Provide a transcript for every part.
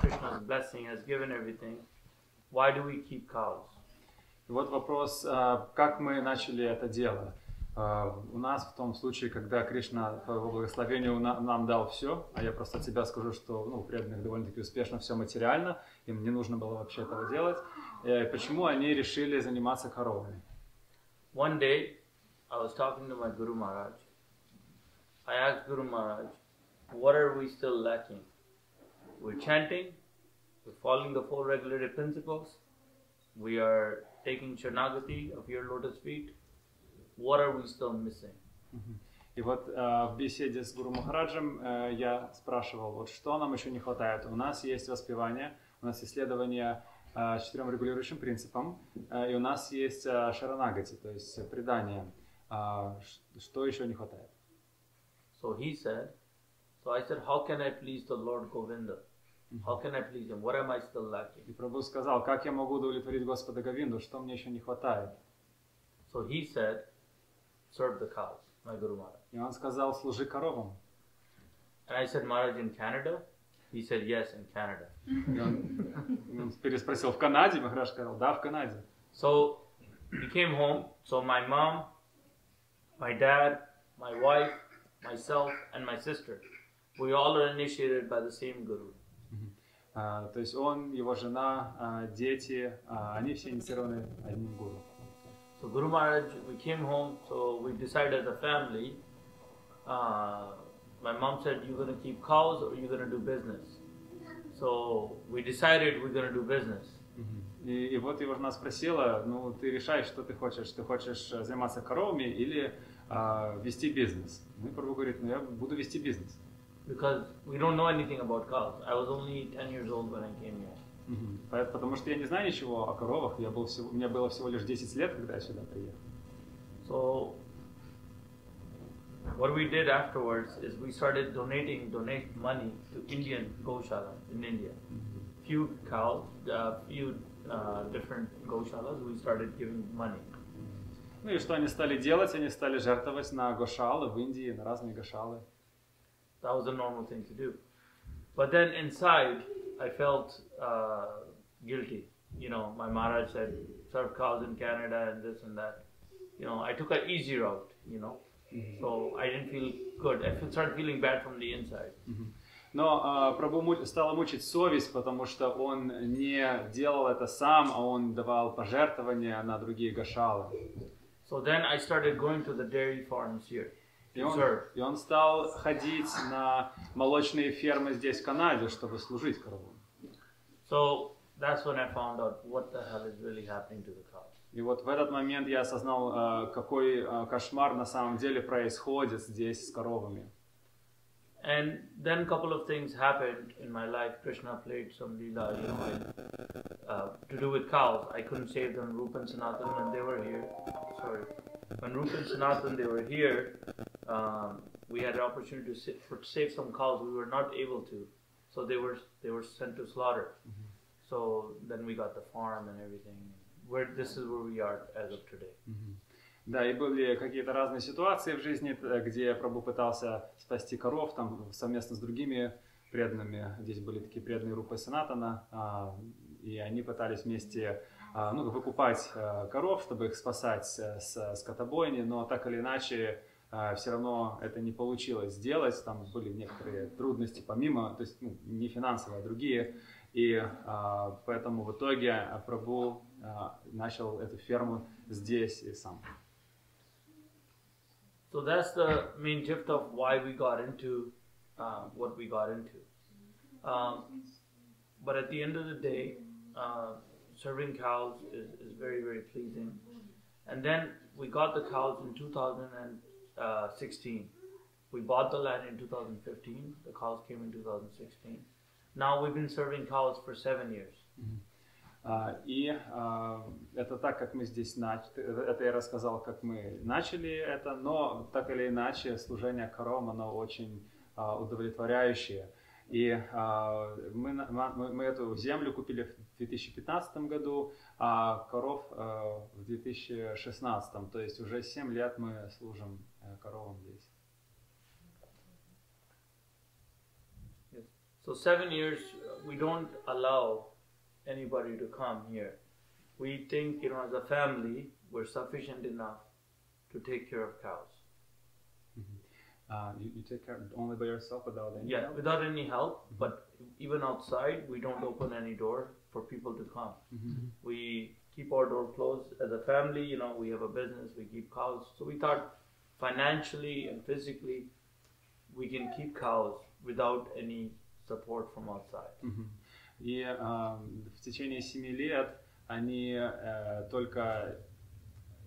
Krishna's blessing, has given everything, why do we keep cows? И вот вопрос, как мы начали это дело. У нас в том случае, когда Кришна по его благословению нам дал все, а я просто от себя скажу, что у преданных довольно-таки успешно все материально, им не нужно было вообще этого делать, почему они решили заниматься коровами? One day, I was talking to my Guru Maharaj. I asked Guru Maharaj, what are we still lacking? We're chanting, we're following the four regulated principles, we are taking Sharanagati of your lotus feet. What are we still missing? И вот в беседе с Гуру Махараджем я спрашивал, вот что нам еще не хватает. У нас есть воспевание, у нас есть следование 4 регулирующим принципам, и у нас есть шаранагати, то есть предание. Что еще не хватает? So he said, so I said, how can I please the Lord Govinda? How can I please him? What am I still lacking? И Прабху сказал, как я могу удовлетворить Господа Говинду, что мне еще не хватает? So he said, serve the cows, my Guru Maharaj. И он сказал, служи коровам. And I said, Maharaj, in Canada? He said, yes, in Canada. И он переспросил, в Канаде? Махарадж сказал, да, в Канаде. So we came home. So my mom, my dad, my wife, myself, and my sister, we all are initiated by the same Guru. То есть он, его жена, дети, они все инициированы одним гуру. So Guru Maharaj, we came home, so we decided as a family, my mom said, you're going to keep cows or you're going to do business. So we decided we're going to do business. И вот его жена спросила, ну ты решаешь, что ты хочешь заниматься коровами или вести бизнес? Ну и Прабху говорит, ну я буду вести бизнес. Because we don't know anything about cows. I was only 10 years old when I came here. Потому что я не знаю ничего о коровах, мне было всего лишь 10 лет, когда я сюда приехал. So what we did afterwards is we started donate money to Indian Goshala in India. Few cows, few different Goshalas, we started giving money. Ну и что они стали делать? Они стали жертвовать на гошалы в Индии, на разные гошалы. That was a normal thing to do. But then inside, I felt guilty. You know, my Maharaj said, serve cows in Canada and this and that. You know, I took an easy route, you know. So I didn't feel good. I started feeling bad from the inside. Но Прабху стала мучить совесть, потому что он не делал это сам, а он давал пожертвования на другие гошалы. So then I started going to the dairy farms here. И он стал ходить на молочные фермы здесь, в Канаде, чтобы служить коровам. So that's when I found out what the hell is really happening to the cows. И вот в этот момент я осознал, какой кошмар на самом деле происходит здесь с коровами. And then a couple of things happened in my life. Krishna played some leela, you know, to do with cows. I couldn't save them. Rupa and Sanatan, when they were here. Sorry. When Rupa and Sanatan, they were here, we had an opportunity to save some cows. We were not able to. So they were sent to slaughter. So then we got the farm and everything. This is where we are as of today. Да, и были какие-то разные ситуации в жизни, где Прабху пытался спасти коров там совместно с другими преданными. Здесь были такие преданные Рупа и Санатана, и они пытались вместе выкупать коров, чтобы их спасать с скотобойни, но так или иначе все равно это не получилось сделать. Там были некоторые трудности помимо, то есть не финансовые, а другие. И поэтому в итоге Прабху начал эту ферму здесь и сам. So that's the main gist of why we got into what we got into. But at the end of the day, serving cows is very, very pleasing. And then we got the cows in 2016. We bought the land in 2015. The cows came in 2016. Now we've been serving cows for 7 years. И это так, как мы здесь начали, это я рассказал, как мы начали это, но так или иначе служение коровам, оно очень удовлетворяющее. И мы эту землю купили в 2015 году, а коров в 2016, то есть уже 7 лет мы служим коровам здесь. So 7 years, we don't allow anybody to come here. We think, as a family, we're sufficient enough to take care of cows. You take care only by yourself without any help? Without any help, but even outside, we don't open any door for people to come. We keep our door closed. As a family, we have a business, we keep cows. So we thought financially and physically, we can keep cows without any support from outside. И в течение 7 лет они только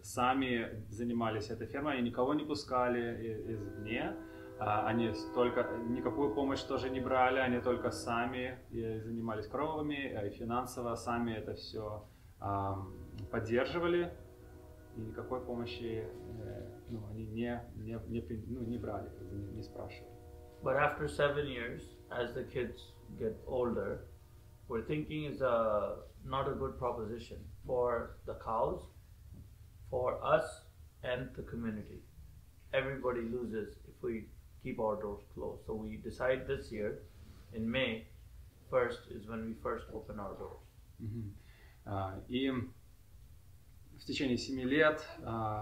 сами занимались этой фермой, они никого не пускали извне, они никакую помощь тоже не брали, они только сами занимались коровами, и финансово сами это все поддерживали, и никакой помощи они не брали, не спрашивали. But after 7 years, as the kids get older, we're thinking it's not a good proposition for the cows, for us, and the community. Everybody loses if we keep our doors closed. So we decide this year, in May 1st is when we first open our doors. И в течение 7 лет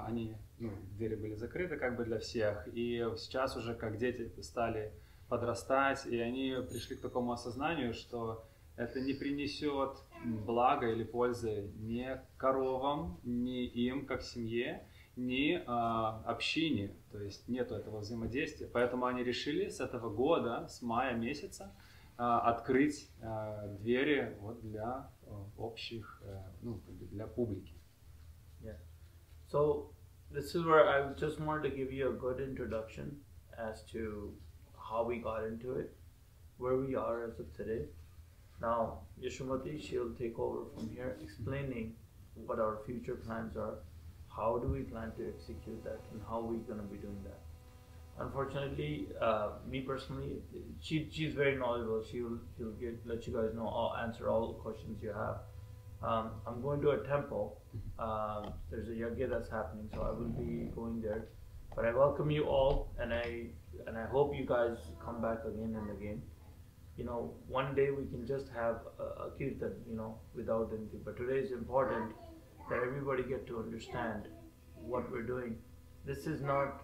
они, двери были закрыты как бы для всех, и сейчас уже как дети стали подрастать, и они пришли к такому осознанию, что это не принесет блага или пользы ни коровам, ни им как семье, ни общине, то есть нету этого взаимодействия. Поэтому они решили с этого года, с мая месяца, открыть двери для общих, для публики. Yeah. So this is where I just wanted to give you a good introduction as to how we got into it, where we are as of today. Now, Yashumati, she'll take over from here, explaining what our future plans are, how do we plan to execute that, and how we're going to be doing that. Unfortunately, me personally, she's very knowledgeable. She'll let you guys know, answer all the questions you have. I'm going to a temple. There's a yagya that's happening, so I will be going there. But I welcome you all, and I hope you guys come back again and again. One day we can just have a kirtan, without anything. But today is important that everybody get to understand what we're doing. This is not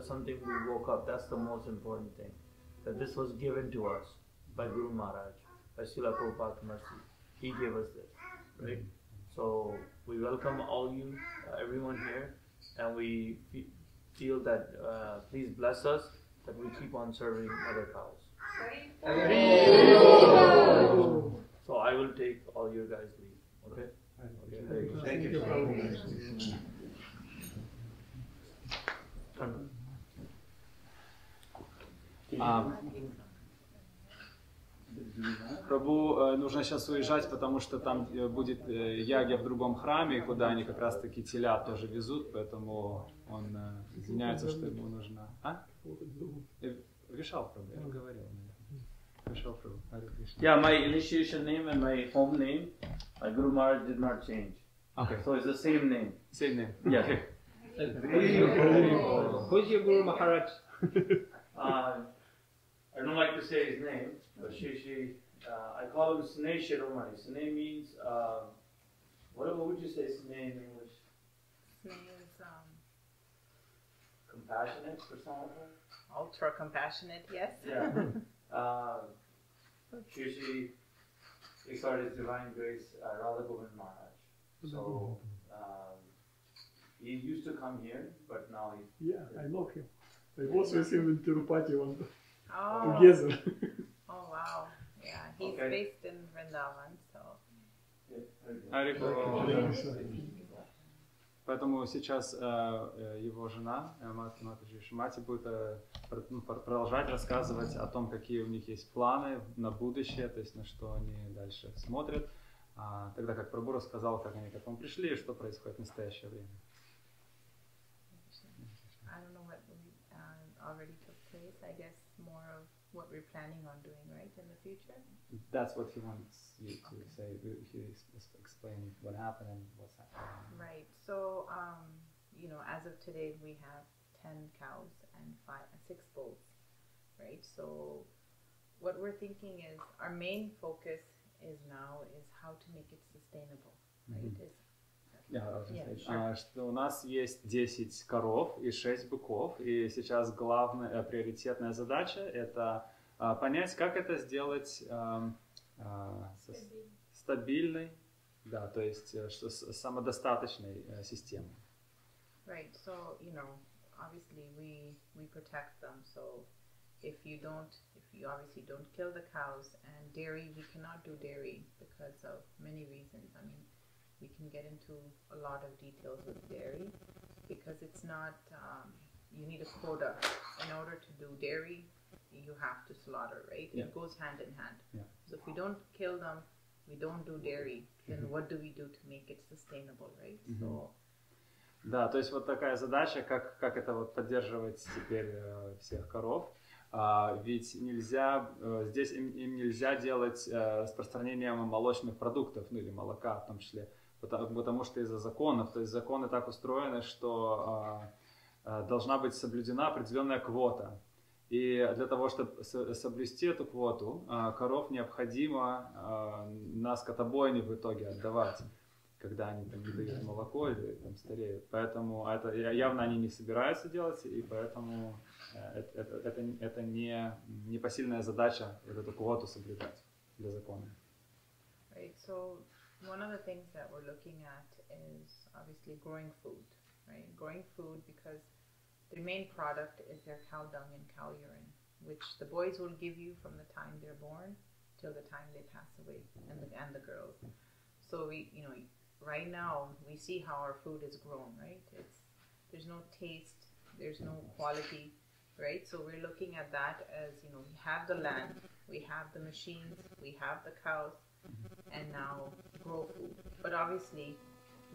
something we woke up. That's the most important thing. That this was given to us by Guru Maharaj, by Srila Prabhupada's mercy. He gave us this, right? So we welcome all you, everyone here, and we feel that please bless us that we keep on serving other cows. So I will take all your guys' leave. Okay? Thank you. Прабху нужно сейчас уезжать, потому что там будет ягья в другом храме, куда они как раз таки телят тоже везут, поэтому он извиняется, что ему нужно. Вишал Прабху, я же говорил. Вишал Прабху. Yeah, my initiation name and my home name, my Guru Maharaj did not change. Okay. So it's the same name. Same name. Yeah. Okay. Who's your Guru Maharaj? I don't like to say his name, but I call him Sneh Shiromani. Sneh means, what would you say Sneh in English? Sneh is Compassionate or something? ultra compassionate, yes. Yeah. He started his divine grace, Radha Govind Maharaj. So he used to come here, but now he's... Yeah, I know him. I was with him in Tirupati one Oh. together. Oh wow. Yeah, he's Okay. based in Vrindavan, so. Поэтому сейчас его жена, Матаджи Шимати, будет продолжать рассказывать о том, какие у них есть планы на будущее, то есть на что они дальше смотрят, тогда как Прабху рассказал, как они к этому пришли и что происходит в настоящее время. I don't know what already took place. I guess more of what we're planning on doing, right, in the future. That's what he wants you to say. He explained what happened and what's happening. Right. So, as of today, we have 10 cows and 6 bulls, right? So, what we're thinking is our main focus is now is how to make it sustainable, right? Что у нас есть 10 коров и 6 быков, и сейчас главная приоритетная задача это понять, как это сделать стабильной, да, то есть самодостаточной системой. Right. So obviously we protect them. So if you obviously don't kill the cows, and dairy, we cannot do dairy because of many reasons. I mean, we can get into a lot of details with dairy because it's not. You need a quota in order to do dairy. You have to slaughter, right? Yeah. It goes hand in hand. Yeah. So if we don't kill them, we don't do dairy. Then what do we do to make it sustainable, right? So. Да, то есть вот такая задача, как это вот поддерживать теперь всех коров. Ведь нельзя, здесь им нельзя делать распространение молочных продуктов, ну или молока в том числе, потому что из-за законов, то есть законы так устроены, что должна быть соблюдена определенная квота. И для того, чтобы соблюсти эту квоту, коров необходимо на скотобойне в итоге отдавать, когда они там не дают молоко или там стареют. Поэтому это явно они не собираются делать, и поэтому это не посильная задача вот эту квоту соблюдать для закона. Right. So one of the things that we're looking at is obviously growing food, right? Growing food because their main product is their cow dung and cow urine, which the boys will give you from the time they're born till the time they pass away, and the girls. So right now we see how our food is grown, right? There's no taste, there's no quality, right? So we're looking at that as we have the land, we have the machines, we have the cows, and now grow food. But obviously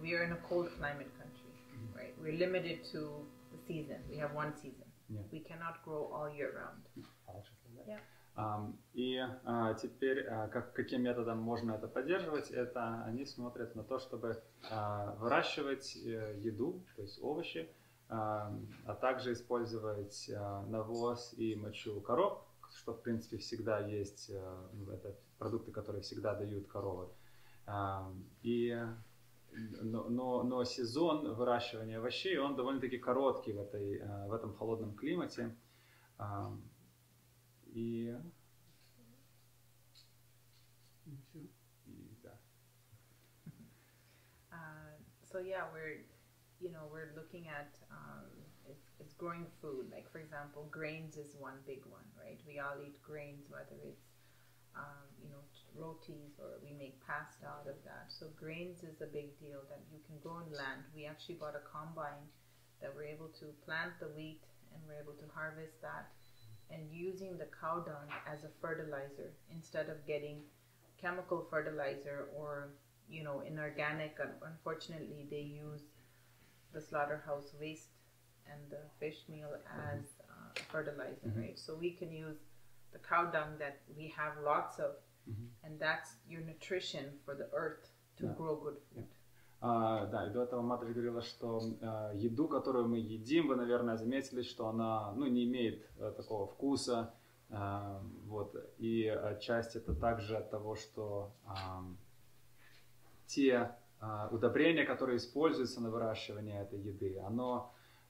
we are in a cold climate country, right? We're limited to the season. We have one season. Yeah. We cannot grow all year round. Yeah. И теперь каким методом можно это поддерживать? Это они смотрят на то, чтобы выращивать еду, то есть овощи, а также использовать навоз и мочу коров, что в принципе всегда есть, это продукты, которые всегда дают коровы. Но сезон выращивания овощей, он довольно-таки короткий в этом холодном климате. So yeah, we're looking at it's growing food. Like for example, grains is one big one, right? We all eat grains, whether it's rotis or we make pasta out of that. So grains is a big deal that you can grow in land. We actually bought a combine that we're able to plant the wheat and we're able to harvest that. And using the cow dung as a fertilizer instead of getting chemical fertilizer or inorganic. Unfortunately, they use the slaughterhouse waste and the fish meal as fertilizer, right? So we can use the cow dung that we have lots of, and that's your nutrition for the earth to grow good food. Да, и до этого Матри говорила, что еду, которую мы едим, вы, наверное, заметили, что она не имеет такого вкуса. Вот. И отчасти это также от того, что те удобрения, которые используются на выращивание этой еды,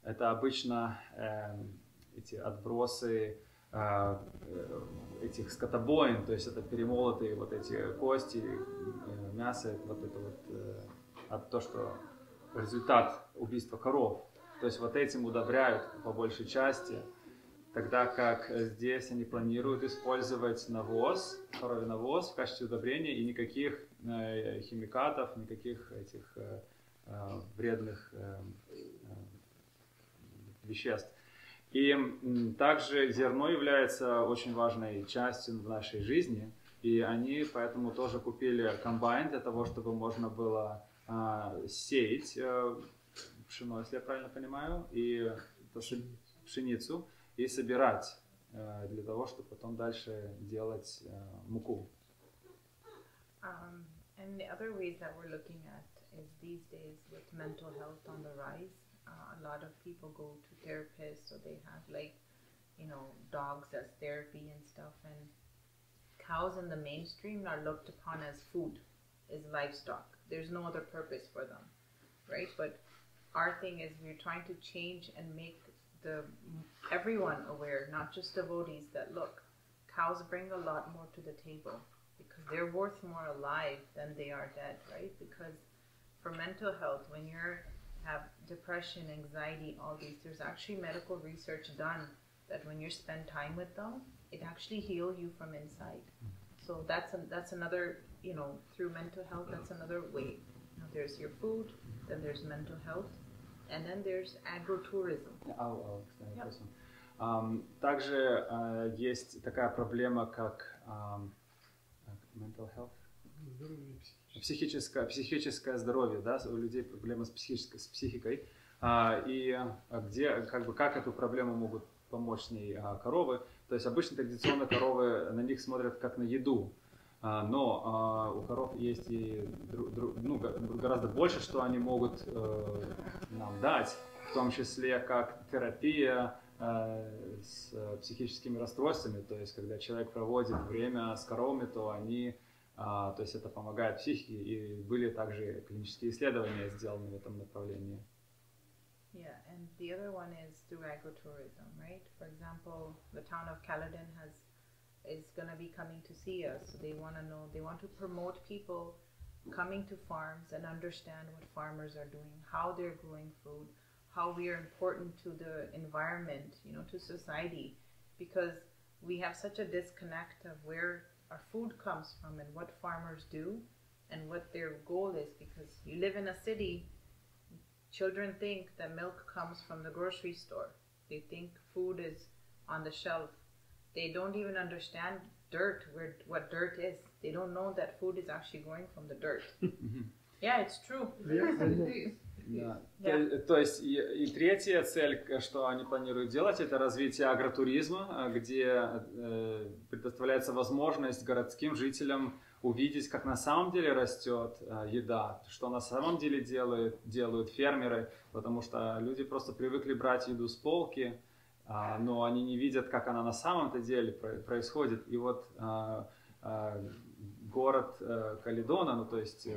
это обычно эти отбросы этих скотобоин, то есть это перемолотые вот эти кости, мясо, вот это вот то, что результат убийства коров. То есть вот этим удобряют по большей части, тогда как здесь они планируют использовать навоз, коровий навоз в качестве удобрения и никаких химикатов, никаких этих вредных веществ. И также зерно является очень важной частью нашей жизни, и они поэтому тоже купили комбайн для того, чтобы можно было сеять пшено, если я правильно понимаю, и пшеницу, и собирать для того, чтобы потом дальше делать муку. And the other ways that we're looking at is these days with mental health on the rise. A lot of people go to therapists, or they have dogs as therapy and stuff. And cows in the mainstream are looked upon as food, as livestock. There's no other purpose for them, right? But our thing is we're trying to change and make everyone aware, not just devotees, that look, cows bring a lot more to the table because they're worth more alive than they are dead, right? Because for mental health, when you have depression, anxiety, all these, there's actually medical research done that when you spend time with them, it actually heals you from inside. So that's another, through mental health, that's another way. There's your food, then there's mental health, and then there's agrotourism. Также есть такая проблема, как mental health. Психическое здоровье, да, у людей проблемы с психикой, и как эту проблему могут помочь с ней коровы. То есть обычно традиционно коровы, на них смотрят как на еду, но у коров есть и гораздо больше, что они могут нам дать, в том числе как терапия с психическими расстройствами. То есть когда человек проводит время с коровами, то то есть это помогает психике, и были также клинические исследования сделаны в этом направлении. Yeah, and the other one is through agrotourism, right? For example, the town of Caledonia is going to be coming to see us. So they want to know, they want to promote people coming to farms and understand what farmers are doing, how they're growing food, how we are important to the environment, to society, because we have such a disconnect of where our food comes from and what farmers do and what their goal is. Because you live in a city, children think that milk comes from the grocery store. They think food is on the shelf. They don't even understand what dirt is. They don't know that food is actually going from the dirt. Yeah, it's true. Да. То есть и третья цель, что они планируют делать, это развитие агротуризма, где предоставляется возможность городским жителям увидеть, как на самом деле растет еда, что на самом деле делают фермеры, потому что люди просто привыкли брать еду с полки, но они не видят, как она на самом-то деле происходит. И вот город Каледона, то есть,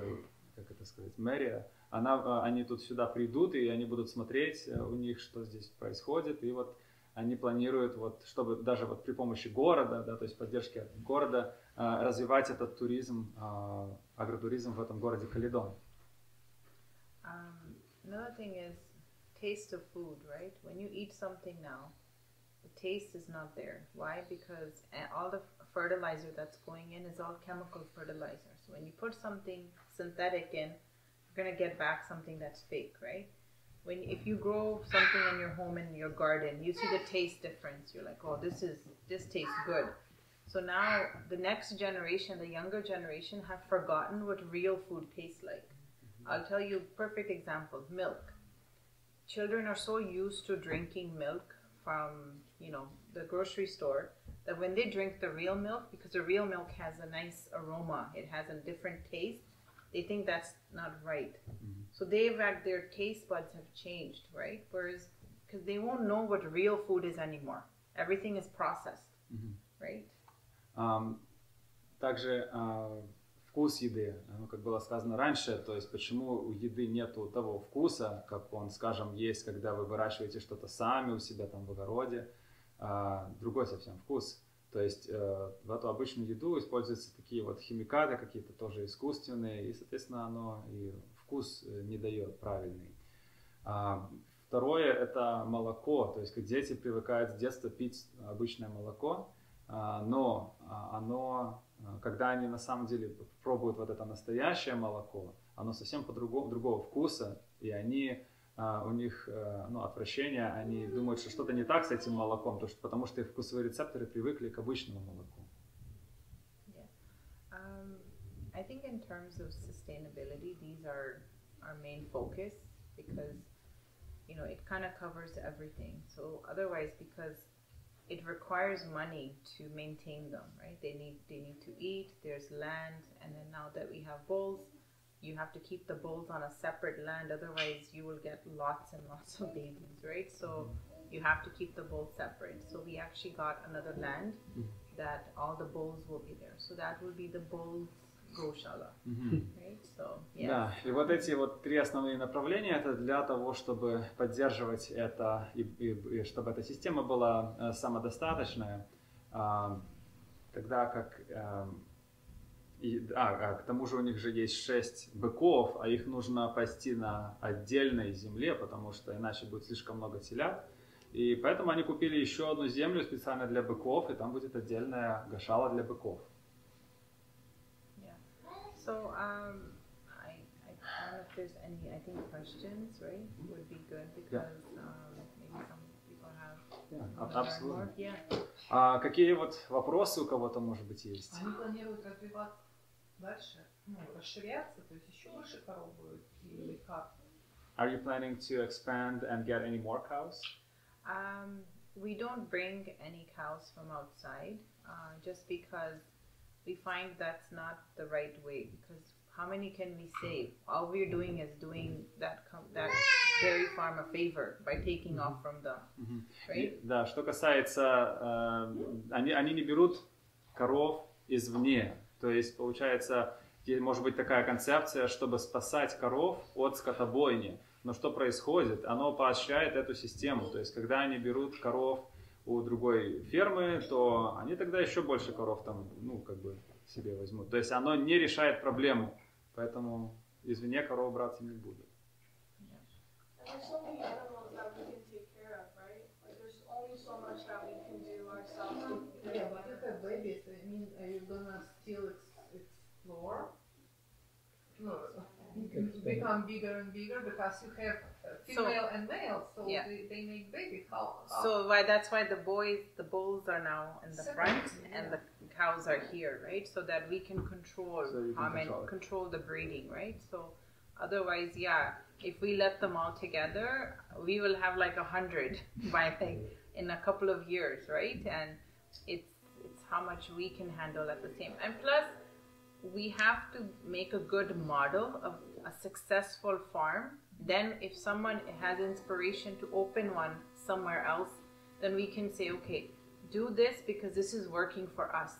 как это сказать, мэрия, они тут сюда придут, и они будут смотреть у них, что здесь происходит, и вот они планируют, чтобы даже при помощи города, да, то есть поддержки города, развивать этот туризм, агротуризм в этом городе Каледон. Another thing is taste of food, right? When you eat something now, the taste is not there. Why? Because all the fertilizer that's going in is all chemical fertilizer. So when you put something synthetic in, you're going to get back something that's fake, right? If you grow something in your home, in your garden, you see the taste difference. You're like, oh, this tastes good. So now the next generation, the younger generation, have forgotten what real food tastes like. I'll tell you a perfect example, milk. Children are so used to drinking milk from, the grocery store, that when they drink the real milk, because the real milk has a nice aroma, it has a different taste, they think that's not right. Mm-hmm. So their taste buds have changed, right? Whereas, because they won't know what real food is anymore. Everything is processed, right? Также вкус еды, как было сказано раньше, то есть почему у еды нету того вкуса, как он, скажем, есть, когда вы выращиваете что-то сами у себя там в огороде, другой совсем вкус. То есть в эту обычную еду используются такие вот химикаты, какие-то тоже искусственные, и, соответственно, оно и вкус не дает правильный. Второе – это молоко, то есть дети привыкают с детства пить обычное молоко, но оно, когда они на самом деле пробуют вот это настоящее молоко, оно совсем другого вкуса, и у них отвращение, они думают, что что-то не так с этим молоком, потому что их вкусовые рецепторы привыкли к обычному молоку. I think in terms of sustainability, these are our main focus because, it kind of covers everything. So otherwise, because it requires money to maintain them, right? They need to eat, there's land, and then now that we have bulls, you have to keep the bulls on a separate land, otherwise you will get lots and lots of babies, right? So you have to keep the bulls separate. So we actually got another land that all the bulls will be there. So that will be the bulls Goshala. Right? So, yeah. Да, и вот эти вот три основные направления, это для того, чтобы поддерживать это и чтобы эта система была самодостаточная, тогда как к тому же у них же есть 6 быков, а их нужно пасти на отдельной земле, потому что иначе будет слишком много телят. И поэтому они купили еще одну землю специально для быков, и там будет отдельная гошала для быков. Yeah. So I don't know if there's any, I think questions, right, would be good because maybe some people have Абсолютно. Yeah. Какие вот вопросы у кого-то, может быть, есть? Они планируют развиваться дальше, расширяться, то есть еще больше коров будет или как? Are you planning to expand and get any more cows? We don't bring any cows from outside, just because we find that's not the right way. Because how many can we save? All we're doing is doing that dairy farm a favor by taking off from them, right? Да, что касается, они не берут коров извне. То есть, получается, может быть такая концепция, чтобы спасать коров от скотобойни. Но что происходит? Оно поощряет эту систему. То есть, когда они берут коров у другой фермы, то они тогда еще больше коров там, себе возьмут. То есть, оно не решает проблему. Поэтому извне коров браться не будут. There's so many animals that we can take care of, right? Like there's only so much that we can do ourselves. Yeah, but you have babies, I mean, are you gonna still explore? No, become bigger and bigger because you have female and male, so yeah. they make babies. How? So that's why the bulls are now in the front and the cows are here, right? So that we can control control the breeding, right? So otherwise, yeah, if we let them all together, we will have like 100 by in a couple of years, right? And it's how much we can handle at the same. And plus, we have to make a good model of a successful farm. Then if someone has inspiration to open one somewhere else, then we can say, okay, do this because this is working for us.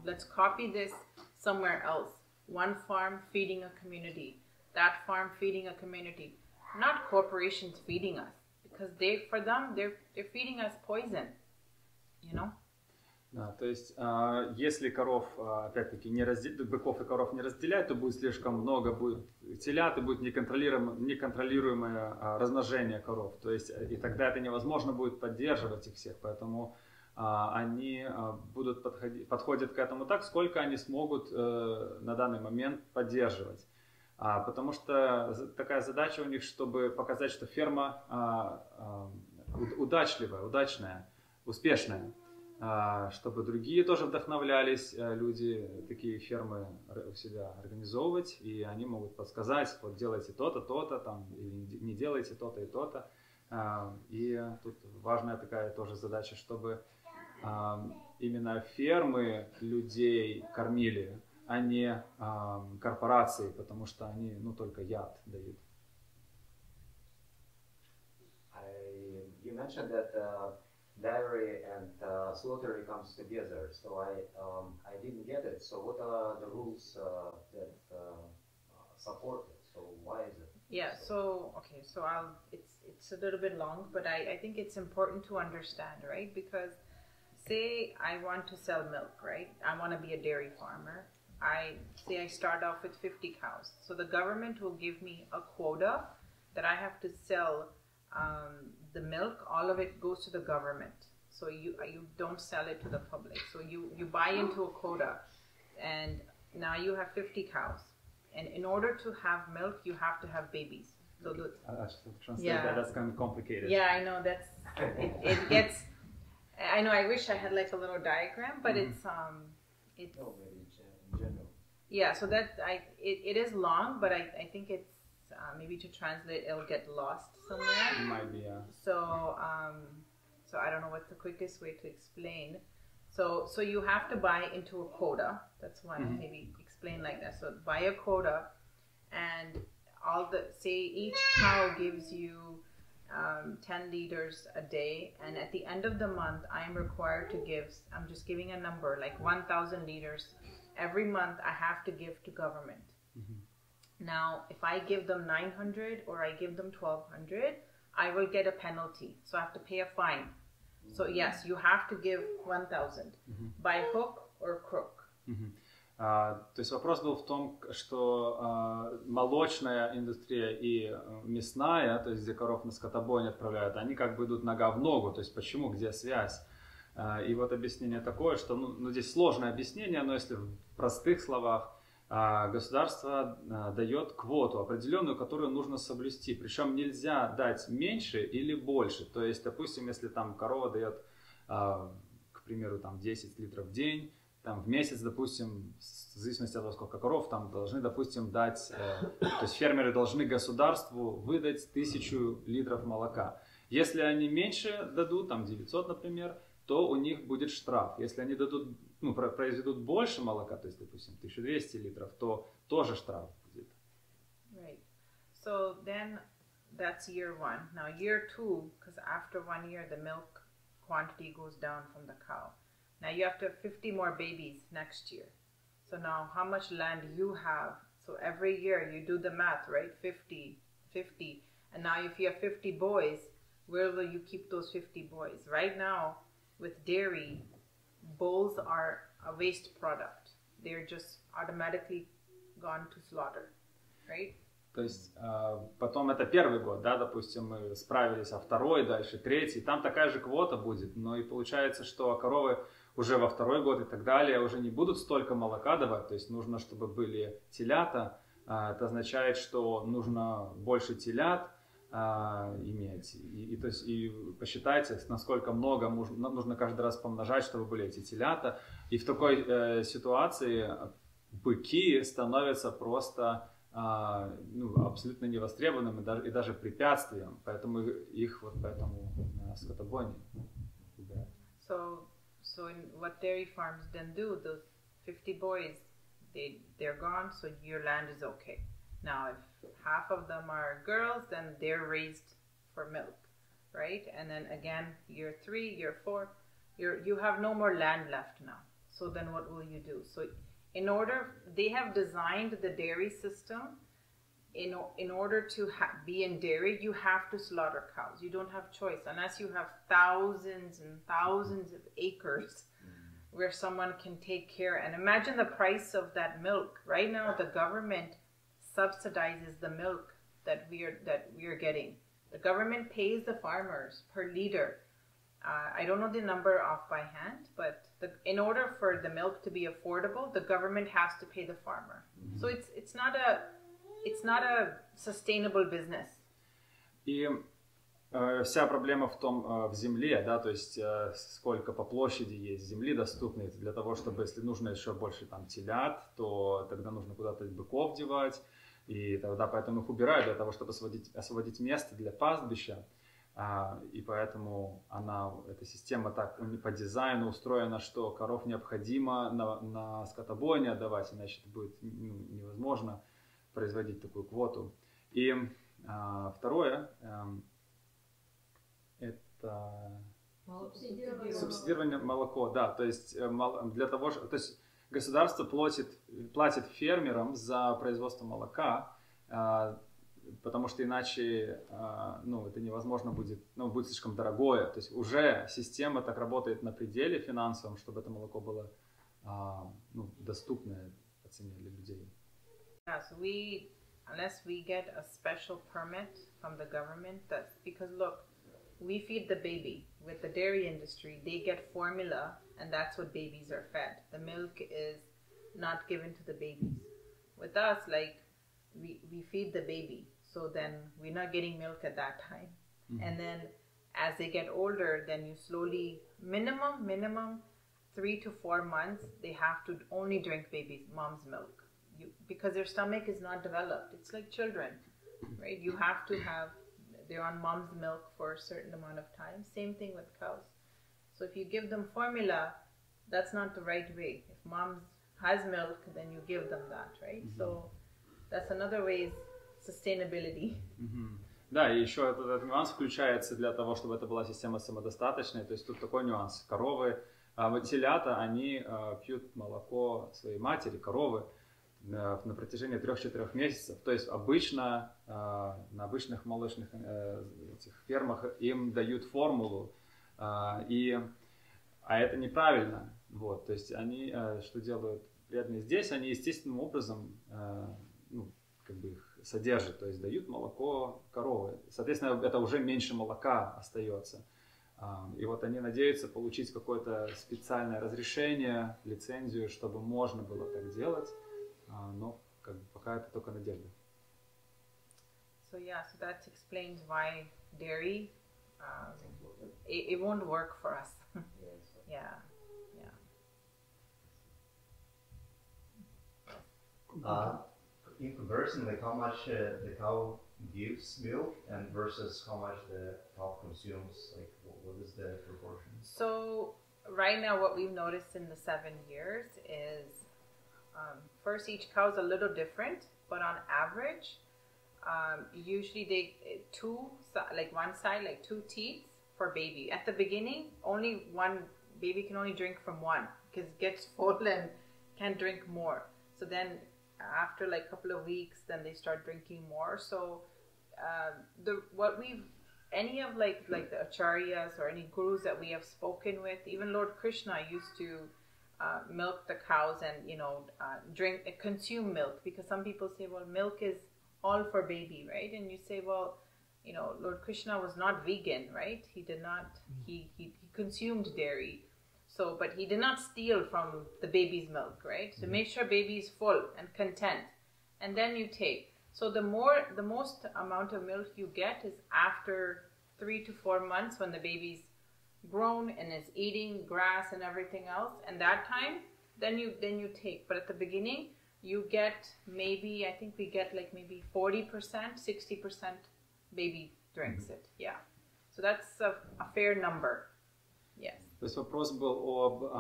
Let's copy this somewhere else. One farm feeding a community, that farm feeding a community, not corporations feeding us, because for them they're feeding us poison, Да, то есть, если коров, опять-таки, быков и коров не разделять, то будет слишком много, будет телят и будет неконтролируемое размножение коров. То есть, и тогда это невозможно будет поддерживать их всех, поэтому они подходят к этому так, сколько они смогут на данный момент поддерживать. Потому что такая задача у них, чтобы показать, что ферма удачливая, удачная, успешная. Чтобы другие тоже вдохновлялись, люди такие фермы у себя организовывать, и они могут подсказать, вот делайте то-то, то-то, там, или не делайте то-то и то-то. И тут важная такая тоже задача, чтобы именно фермы людей кормили, а не корпорации, потому что они только яд дают. You mentioned that dairy and slaughtering comes together, so I didn't get it. So what are the rules that support it? So why is it? Yeah. So okay. So it's a little bit long, but I think it's important to understand, right? Because say I want to sell milk, right? I want to be a dairy farmer. I start off with 50 cows. So the government will give me a quota that I have to sell. The milk, all of it goes to the government. So you don't sell it to the public. So you buy into a quota, and now you have 50 cows. And in order to have milk, you have to have babies. So that's kind of complicated. Yeah, I know it gets. I know. I wish I had like a little diagram, but it's. In general. Yeah, so it is long, but I think it's maybe to translate it'll get lost somewhere. It might be, yeah. So I don't know what's the quickest way to explain. So you have to buy into a quota. That's why maybe explain like that. So buy a quota, and say each cow gives you 10 liters a day, and at the end of the month I'm required to give, I'm just giving a number, like 1,000 liters every month I have to give to government. Now if I give them 900 or I give them 1,200, I will get a penalty, so I have to pay a fine. So yes, you have to give 1,000 by hook or crook. То есть вопрос был в том, что молочная индустрия и мясная, то есть где коров на скотобойне отправляют, они как бы идут нога в ногу, то есть почему, где связь? И вот объяснение такое, что ну здесь сложное объяснение, но если в простых словах, государство дает квоту определенную, которую нужно соблюсти, причем нельзя дать меньше или больше, то есть, допустим, если там корова дает, к примеру, там 10 литров в день, там в месяц, допустим, в зависимости от того, сколько коров, там должны, допустим, дать, то есть фермеры должны государству выдать 1000 литров молока. Если они меньше дадут, там 900, например, то у них будет штраф. Если они дадут, ну, произведут больше молока, то есть, допустим, 1200 литров, то тоже штраф будет. Right. So then that's year one. Now year two, because after 1 year the milk quantity goes down from the cow. Now you have to have 50 more babies next year. So now how much land you have? So every year you do the math, right? 50. And now if you have 50 boys, where will you keep those 50 boys? Right now with dairy, bulls are a waste product. They're just automatically gone to slaughter, right? То есть потом это первый год, да, допустим, мы справились, а второй, дальше третий, там такая же квота будет, но и получается, что коровы уже во второй год и так далее уже не будут столько молока давать, то есть нужно, чтобы были телята, это означает, что нужно больше телят иметь, то есть, и посчитайте, насколько много нужно каждый раз помножать, чтобы были эти телята, и в такой ситуации быки становятся просто абсолютно невостребованным и даже препятствием, поэтому их вот поэтому на скотобойне убирают. So what dairy farms then do, those 50 boys, they're gone, so your land is okay. Now if half of them are girls, then they're raised for milk, right? And then again, year 3, year 4, you have no more land left now. So then what will you do? So in order, they have designed the dairy system, in order to be in dairy, you have to slaughter cows. You don't have choice unless you have thousands and thousands of acres where someone can take care. And imagine the price of that milk. Right now, the government subsidizes the milk that we are getting. The government pays the farmers per liter. I don't know the number off by hand, but in order for the milk to be affordable, the government has to pay the farmer. So it's not a sustainable business. И вся проблема в том, в земле, да, то есть сколько по площади есть земли доступной для того, чтобы, если нужно еще больше там телят, то тогда нужно куда-то быков девать, и тогда поэтому их убирают для того, чтобы освободить место для пастбища. И поэтому эта система так по дизайну устроена, что коров необходимо на скотобойне отдавать, иначе это будет невозможно производить такую квоту. И второе, это субсидирование молоко, да, то есть для того, то есть государство платит фермерам за производство молока, потому что иначе это невозможно будет, будет слишком дорогое. То есть уже система так работает на пределе финансовом, чтобы это молоко было доступное по цене для людей. Yes, unless we get a special permit from the government, that's because look, we feed the baby. With the dairy industry, they get formula, and that's what babies are fed. The milk is not given to the babies. With us, like we feed the baby, so then we're not getting milk at that time. And then as they get older, then you slowly, minimum 3 to 4 months, they have to only drink mom's milk. Because their stomach is not developed. It's like children, right? You have to they're on mom's milk for a certain amount of time. Same thing with cows. So if you give them formula, that's not the right way. If mom has milk, then you give them that, right? So that's another way is sustainability. Да, и еще этот нюанс включается для того, чтобы это была система самодостаточной. То есть тут такой нюанс. Коровы, телята, они пьют молоко своей матери, коровы, на протяжении 3-4 месяцев. То есть обычно на обычных молочных этих фермах им дают формулу, а это неправильно. Вот, то есть они что делают преданные здесь, они естественным образом как бы их содержат, то есть дают молоко коровы. Соответственно, это уже меньше молока остается. И вот они надеются получить какое-то специальное разрешение, лицензию, чтобы можно было так делать. Но как бы пока это только надежда. So yeah, so that explains why dairy, it won't work for us. Yeah, yeah. In comparison, like how much the cow gives milk and versus how much the cow consumes, like what is the proportion? So right now what we've noticed in the 7 years is first each cow is a little different, but on average usually they one side like 2 teats for baby. At the beginning only one baby can only drink from one because it gets full and can't drink more. So then after like a couple of weeks then they start drinking more. So any of like the acharyas or any gurus that we have spoken with, even Lord Krishna used to milk the cows and consume milk, because some people say, well, milk is all for baby, right? And you say, well, Lord Krishna was not vegan, right? He did not, he consumed dairy. So, but he did not steal from the baby's milk, right? So make sure baby is full and content, and then you take. So the most amount of milk you get is after 3 to 4 months when the baby's grown and is eating grass and everything else, and that time then you take. But at the beginning you get maybe, I think we get like maybe 40%, 60% baby drinks it. Yeah, so that's a fair number. Yes. То есть вопрос был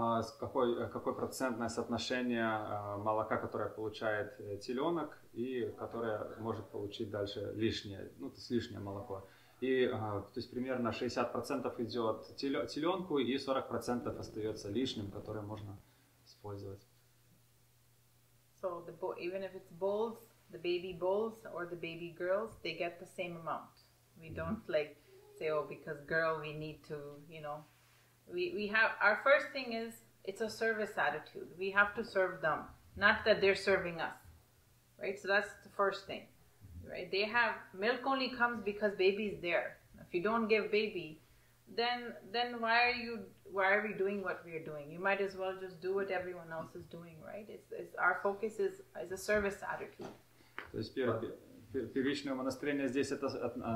какое процентное соотношение молока, которое получает теленок и которое может получить дальше лишнее, то есть лишнее молоко. И то есть примерно 60% идет теленку и 40% остается лишним, которое можно использовать. So even if it's bulls, the baby bulls or the baby girls, they get the same amount. We don't like say, oh, because girl we need to, we have, our first thing is, it's a service attitude. We have to serve them, not that they're serving us, right? So that's the first thing, right? They have, milk only comes because baby's there. If you don't give baby, then why are we doing what we are doing? You might as well just do what everyone else is doing, right? It's our focus is a service attitude. То есть первичное настроение здесь это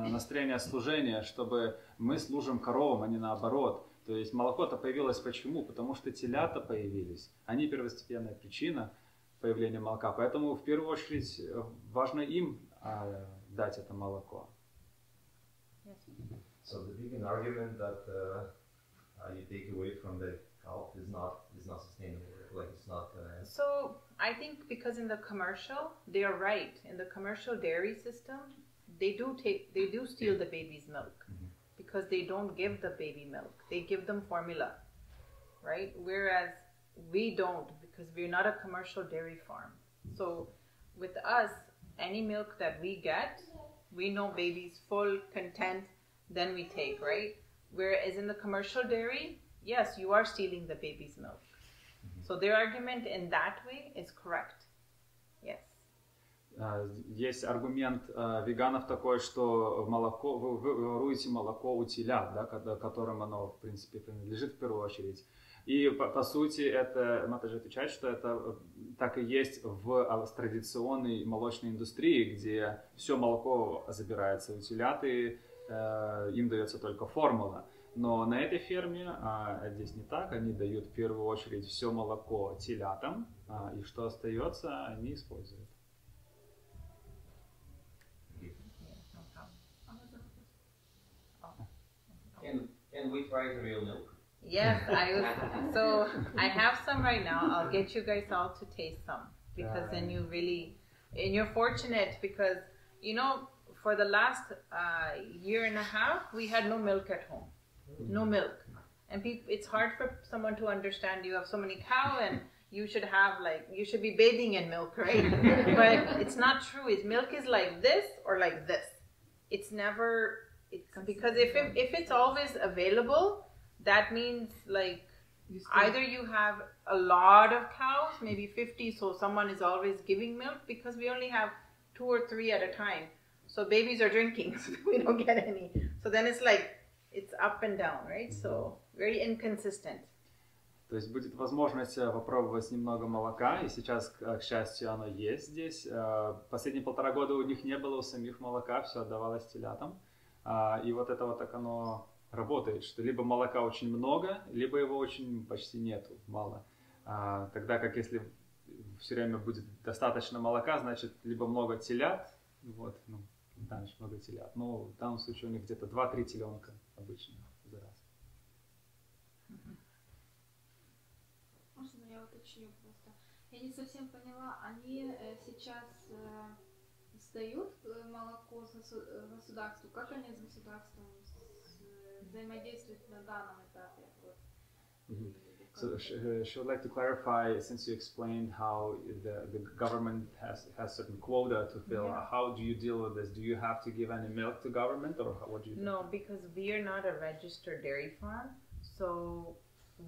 настроение служения, чтобы мы служим коровам, а не наоборот. То есть молоко-то появилось почему? Потому что телята появились. Они первостепенная причина появления молока. Поэтому в первую очередь важно им дать это молоко. So the vegan argument that you take away from the cow is not sustainable. Like it's not. So I think because in the commercial, they are right. In the commercial dairy system, they do steal the baby's milk. Because they don't give the baby milk. They give them formula, right? Whereas we don't, because we're not a commercial dairy farm. So with us, any milk that we get, we know baby's full, content, then we take, right? Whereas in the commercial dairy, yes, you are stealing the baby's milk. So their argument in that way is correct. Yes. Есть аргумент веганов такой, что молоко, вы воруете молоко у телят, да, которым оно, в принципе, принадлежит в первую очередь. И по сути это, надо же отвечать, что это так и есть в традиционной молочной индустрии, где все молоко забирается у телят и им дается только формула. Но на этой ферме здесь не так, они дают в первую очередь все молоко телятам, и что остается, они используют. Can we try the real milk? Yes, so I have some right now. I'll get you guys all to taste some, because then you really, and you're fortunate because, for the last year and a half, we had no milk at home. No milk. And it's hard for someone to understand. You have so many cows and you should be bathing in milk, right? But it's not true. Milk is like this or like this. It's never, because if it's always available, that means like either you have a lot of cows, maybe 50, so someone is always giving milk, because we only have 2 or 3 at a time. So babies are drinking, so we don't get any. So then it's like, it's up and down, right? So very inconsistent. То есть будет возможность попробовать немного молока, и сейчас, к счастью, оно есть здесь. Последние 1,5 года у них не было у самих молока, все отдавалось телятам. И вот это вот так оно работает, что либо молока очень много, либо его очень почти нету, мало. Тогда как если все время будет достаточно молока, значит либо много телят, вот, ну, дальше много телят. Но в данном случае у них где-то 2-3 теленка обычно за раз. Можно я уточню просто? Я не совсем поняла, они сейчас сдают молоко государству? Как они с государством взаимодействуют на данном этапе? So she would like to clarify, since you explained how the government has certain quota to fill, Yeah. how do you deal with this? Do you have to give any milk to government, or what do you do? No, because we are not a registered dairy farm, so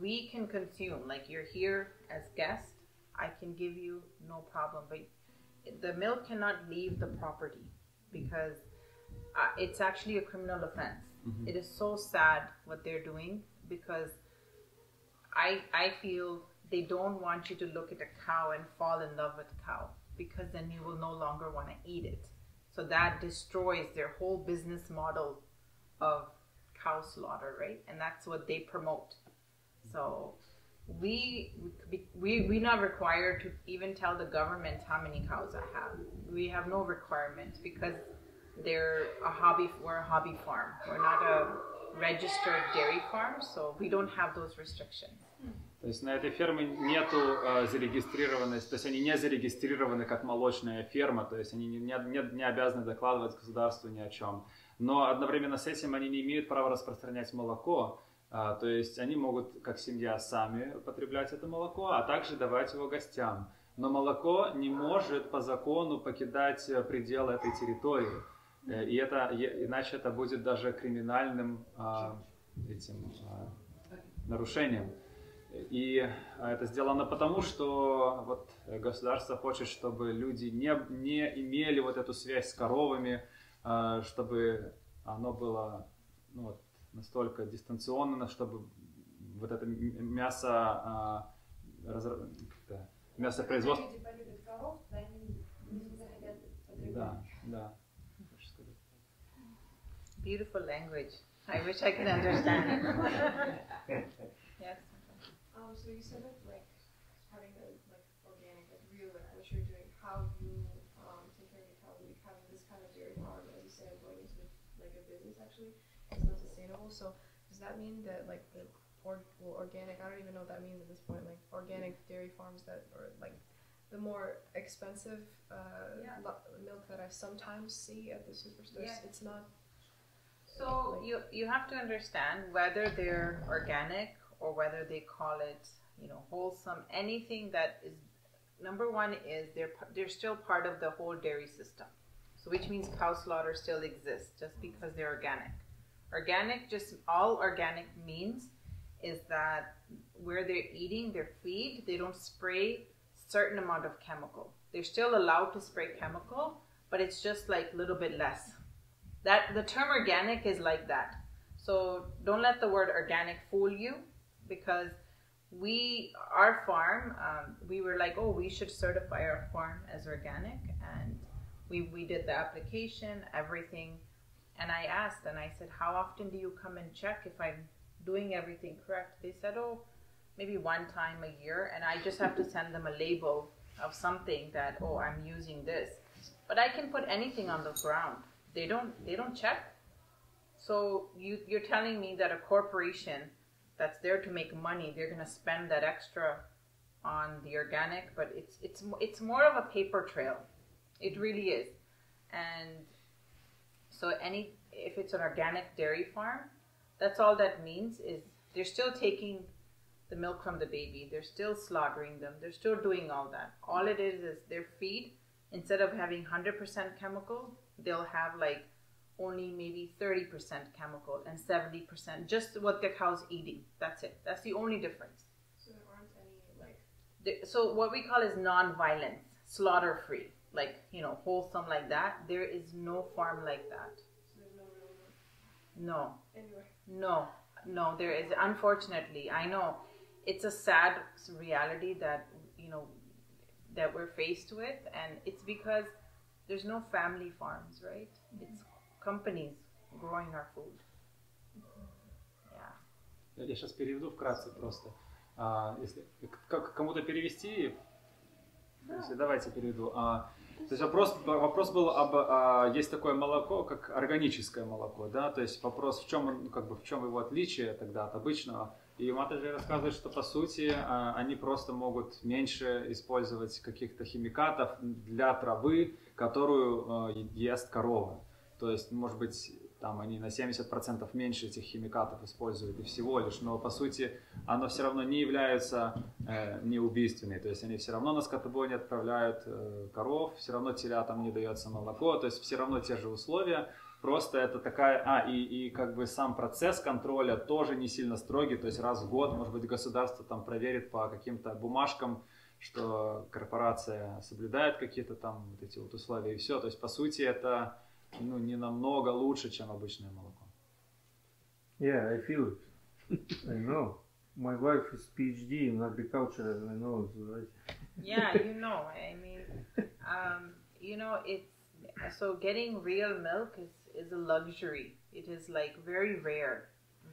we can consume. Like, you're here as guest, I can give you no problem, but the milk cannot leave the property because it's actually a criminal offense. Mm-hmm. It is so sad what they're doing, because I feel they don't want you to look at a cow and fall in love with a cow, because then you will no longer want to eat it. So that destroys their whole business model of cow slaughter, right? And that's what they promote. So we're not required to even tell the government how many cows I have. We have no requirement, because we're a hobby farm. We're not a registered dairy farm, so we don't have those restrictions. То есть на этой ферме нету зарегистрированности, то есть они не зарегистрированы как молочная ферма, то есть они не обязаны докладывать государству ни о чем. Но одновременно с этим они не имеют права распространять молоко, то есть они могут, как семья, сами потреблять это молоко, а также давать его гостям. Но молоко не может по закону покидать пределы этой территории, и иначе это будет даже криминальным нарушением. И это сделано потому, что вот государство хочет, чтобы люди не имели вот эту связь с коровами, чтобы оно было настолько дистанционно, чтобы вот это мясопроизводство... Люди полюбят коров, да, они не захотят потреблять. Да. Beautiful language. I wish I could understand it. Yes. So you said that like having the organic, real, what you're doing, how you take care of your cows, like having this kind of dairy farm, as you said, going into like a business actually, it's not sustainable. So does that mean that like the organic, I don't even know what that means at this point, like organic dairy farms that are like the more expensive milk that I sometimes see at the superstores, it's not. So you have to understand whether they're organic or whether they call it, wholesome. Anything that is, number one is they're still part of the whole dairy system. So which means cow slaughter still exists just because they're organic. All organic means is that where they're eating their feed, they don't spray certain amount of chemical. They're still allowed to spray chemical, but it's just like a little bit less. That the term organic is like that. So don't let the word organic fool you, because our farm, we were like, we should certify our farm as organic, and we did the application, everything, and I asked, and I said, how often do you come and check if I'm doing everything correct? They said, maybe one time a year, and I just have to send them a label of something that, I'm using this. But I can put anything on the ground. They don't check. So you're telling me that a corporation that's there to make money, they're going to spend that extra on the organic, but it's more of a paper trail. It really is. And So if it's an organic dairy farm, that's all that means is they're still taking the milk from the baby. They're still slaughtering them. They're still doing all that. All it is their feed, instead of having 100% chemical, they'll have like only maybe 30% chemical and 70% just what the cow's eating. That's it. That's the only difference. So there aren't any like... So what we call is non-violence, slaughter-free, like, wholesome like that. There is no farm like that. So there's no real milk? No. Anyway. No, there is. Unfortunately, I know it's a sad reality that, that we're faced with, and it's because there's no family farms, right? It's companies growing our food. Yeah. Я сейчас переведу вкратце просто. Если кому-то перевести, если давайте переведу. То есть вопрос был есть такое молоко, как органическое молоко, да, то есть вопрос в чем его отличие тогда от обычного. И Матаджи рассказывает, что по сути они просто могут меньше использовать каких-то химикатов для травы, которую ест корова. То есть, может быть, там они на 70% меньше этих химикатов используют и всего лишь, но по сути оно все равно не является неубийственной, то есть они все равно на скотобойне отправляют коров, все равно телятам не дается молоко, то есть все равно те же условия, просто это такая, и как бы сам процесс контроля тоже не сильно строгий, то есть раз в год, может быть, государство там проверит по каким-то бумажкам, что корпорация соблюдает какие-то там вот эти вот условия и все, то есть по сути это не намного лучше, чем обычное молоко. Yeah, I feel it. I know. My wife is PhD in agriculture, and I know it's right. Yeah, I mean, it's so getting real milk is a luxury. It is like very rare,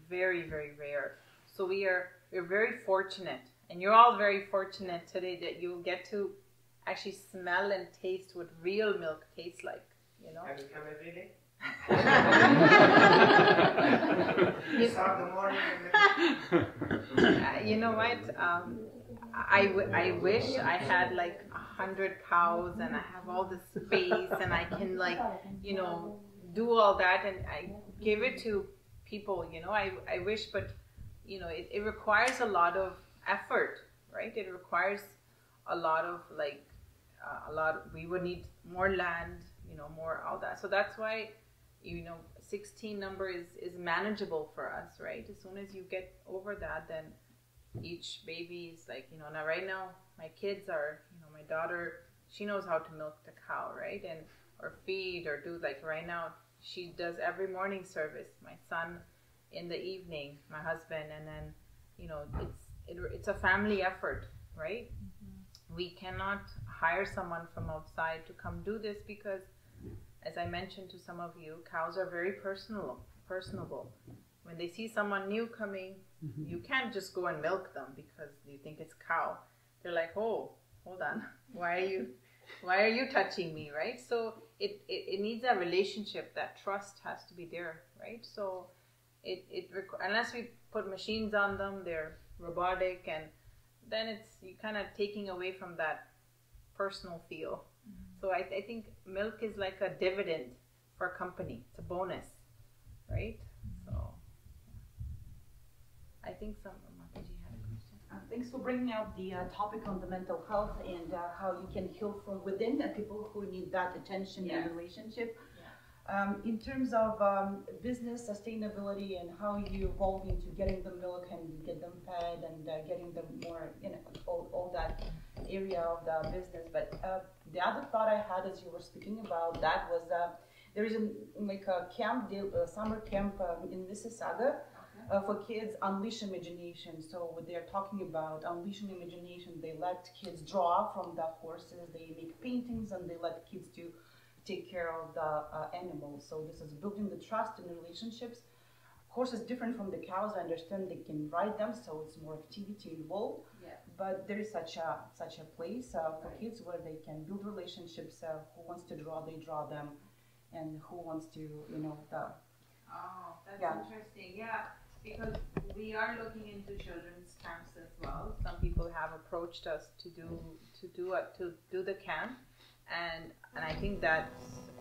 very, very rare. So we're very fortunate, and you're all very fortunate today that you'll get to actually smell and taste what real milk tastes like. Can you come every day? Start the morning. You know what? I wish I had like 100 cows and I have all the space and I can do all that and I give it to people. I wish, but it requires a lot of effort, right? It requires a lot of we would need more land. More all that. So that's why, 16 number is manageable for us, right? As soon as you get over that, then each baby is like, now right now, my kids are, my daughter, she knows how to milk the cow, right? Or feed or do right now, she does every morning service. My son in the evening, my husband, and then, it's a family effort, right? Mm-hmm. We cannot hire someone from outside to come do this because, as I mentioned to some of you, cows are very personable. When they see someone new coming, you can't just go and milk them because you think it's cow. They're like, oh, hold on, why are you touching me, right? So it needs a relationship. That trust has to be there, right? So unless we put machines on them, they're robotic, and then you kind of taking away from that personal feel. So I think milk is like a dividend for a company. It's a bonus, right? So I think Mataji had a question. Thanks for bringing out the topic on the mental health and how you can heal from within people who need that attention and relationship. Yeah. In terms of business sustainability and how you evolve into getting the milk and get them fed and getting them more, all that area of the business. But the other thought I had as you were speaking about that was there is a camp, summer camp in Mississauga for kids, Unleash Imagination. So what they're talking about, unleashing imagination, they let kids draw from the horses, they make paintings, and they let kids to take care of the animals. So this is building the trust in the relationships. Horses different from the cows. I understand they can ride them, so it's more activity involved. Yeah. But there is such a place for kids where they can build relationships. Who wants to draw, they draw them, and who wants to, Oh, that's interesting. Yeah, because we are looking into children's camps as well. Some people have approached us to do the camp, and I think that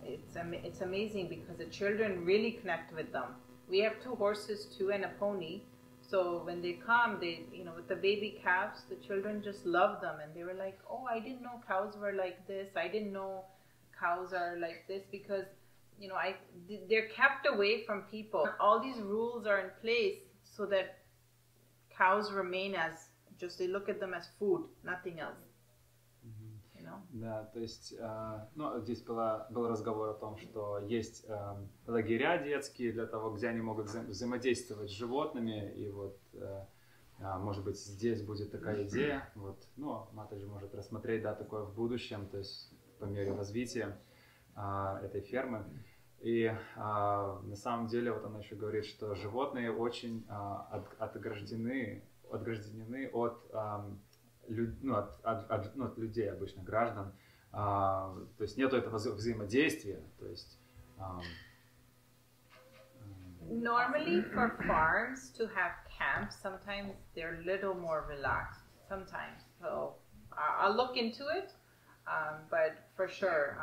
it's amazing because the children really connect with them. We have 2 horses too and a pony. So when they come, they, you know, with the baby calves, the children just love them. And they were like, oh, I didn't know cows were like this. I didn't know cows are like this, because, you know, they're kept away from people. All these rules are in place so that cows remain as, just they look at them as food, nothing else. You know? Да, то есть, ну, здесь был разговор о том, что есть лагеря детские для того, где они могут взаимодействовать с животными, и вот, может быть, здесь будет такая идея, вот, ну, она также может рассмотреть, да, такое в будущем, то есть по мере развития этой фермы. И на самом деле, вот она еще говорит, что животные очень отграждены от от людей, обычно граждан, то есть нету этого взаимодействия, то есть. Normally for farms to have camps, sometimes they're a little more relaxed, sometimes. So I'll look into it, but for sure,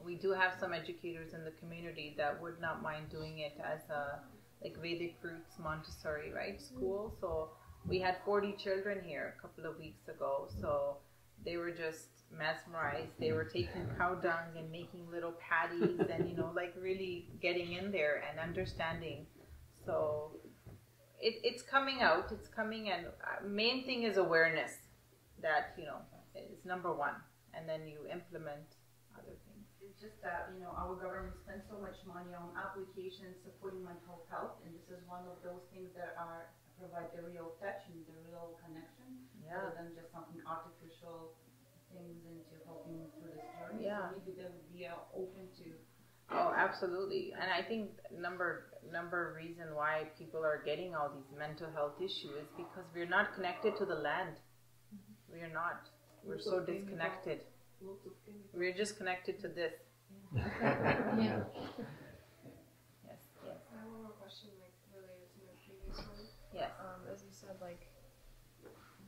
we do have some educators in the community that would not mind doing it as a like Vedic roots Montessori, right, school. So we had 40 children here a couple of weeks ago, so they were just mesmerized. They were taking cow dung and making little patties and, you know, like really getting in there and understanding. So it's coming out, it's coming, and main thing is awareness that, you know, is number one, and then you implement other things. It's just that, you know, our government spends so much money on applications supporting mental health, and this is one of those things that provide the real touch and the real connection, rather than just something artificial things into helping through this journey. Yeah. So maybe they would be open to. Oh, absolutely. And I think number reason why people are getting all these mental health issues is because we're not connected to the land. We are not. We're so disconnected. We're just connected to this. Yeah. Yes. I have one more question, like related to my previous one. Yes. As you said, like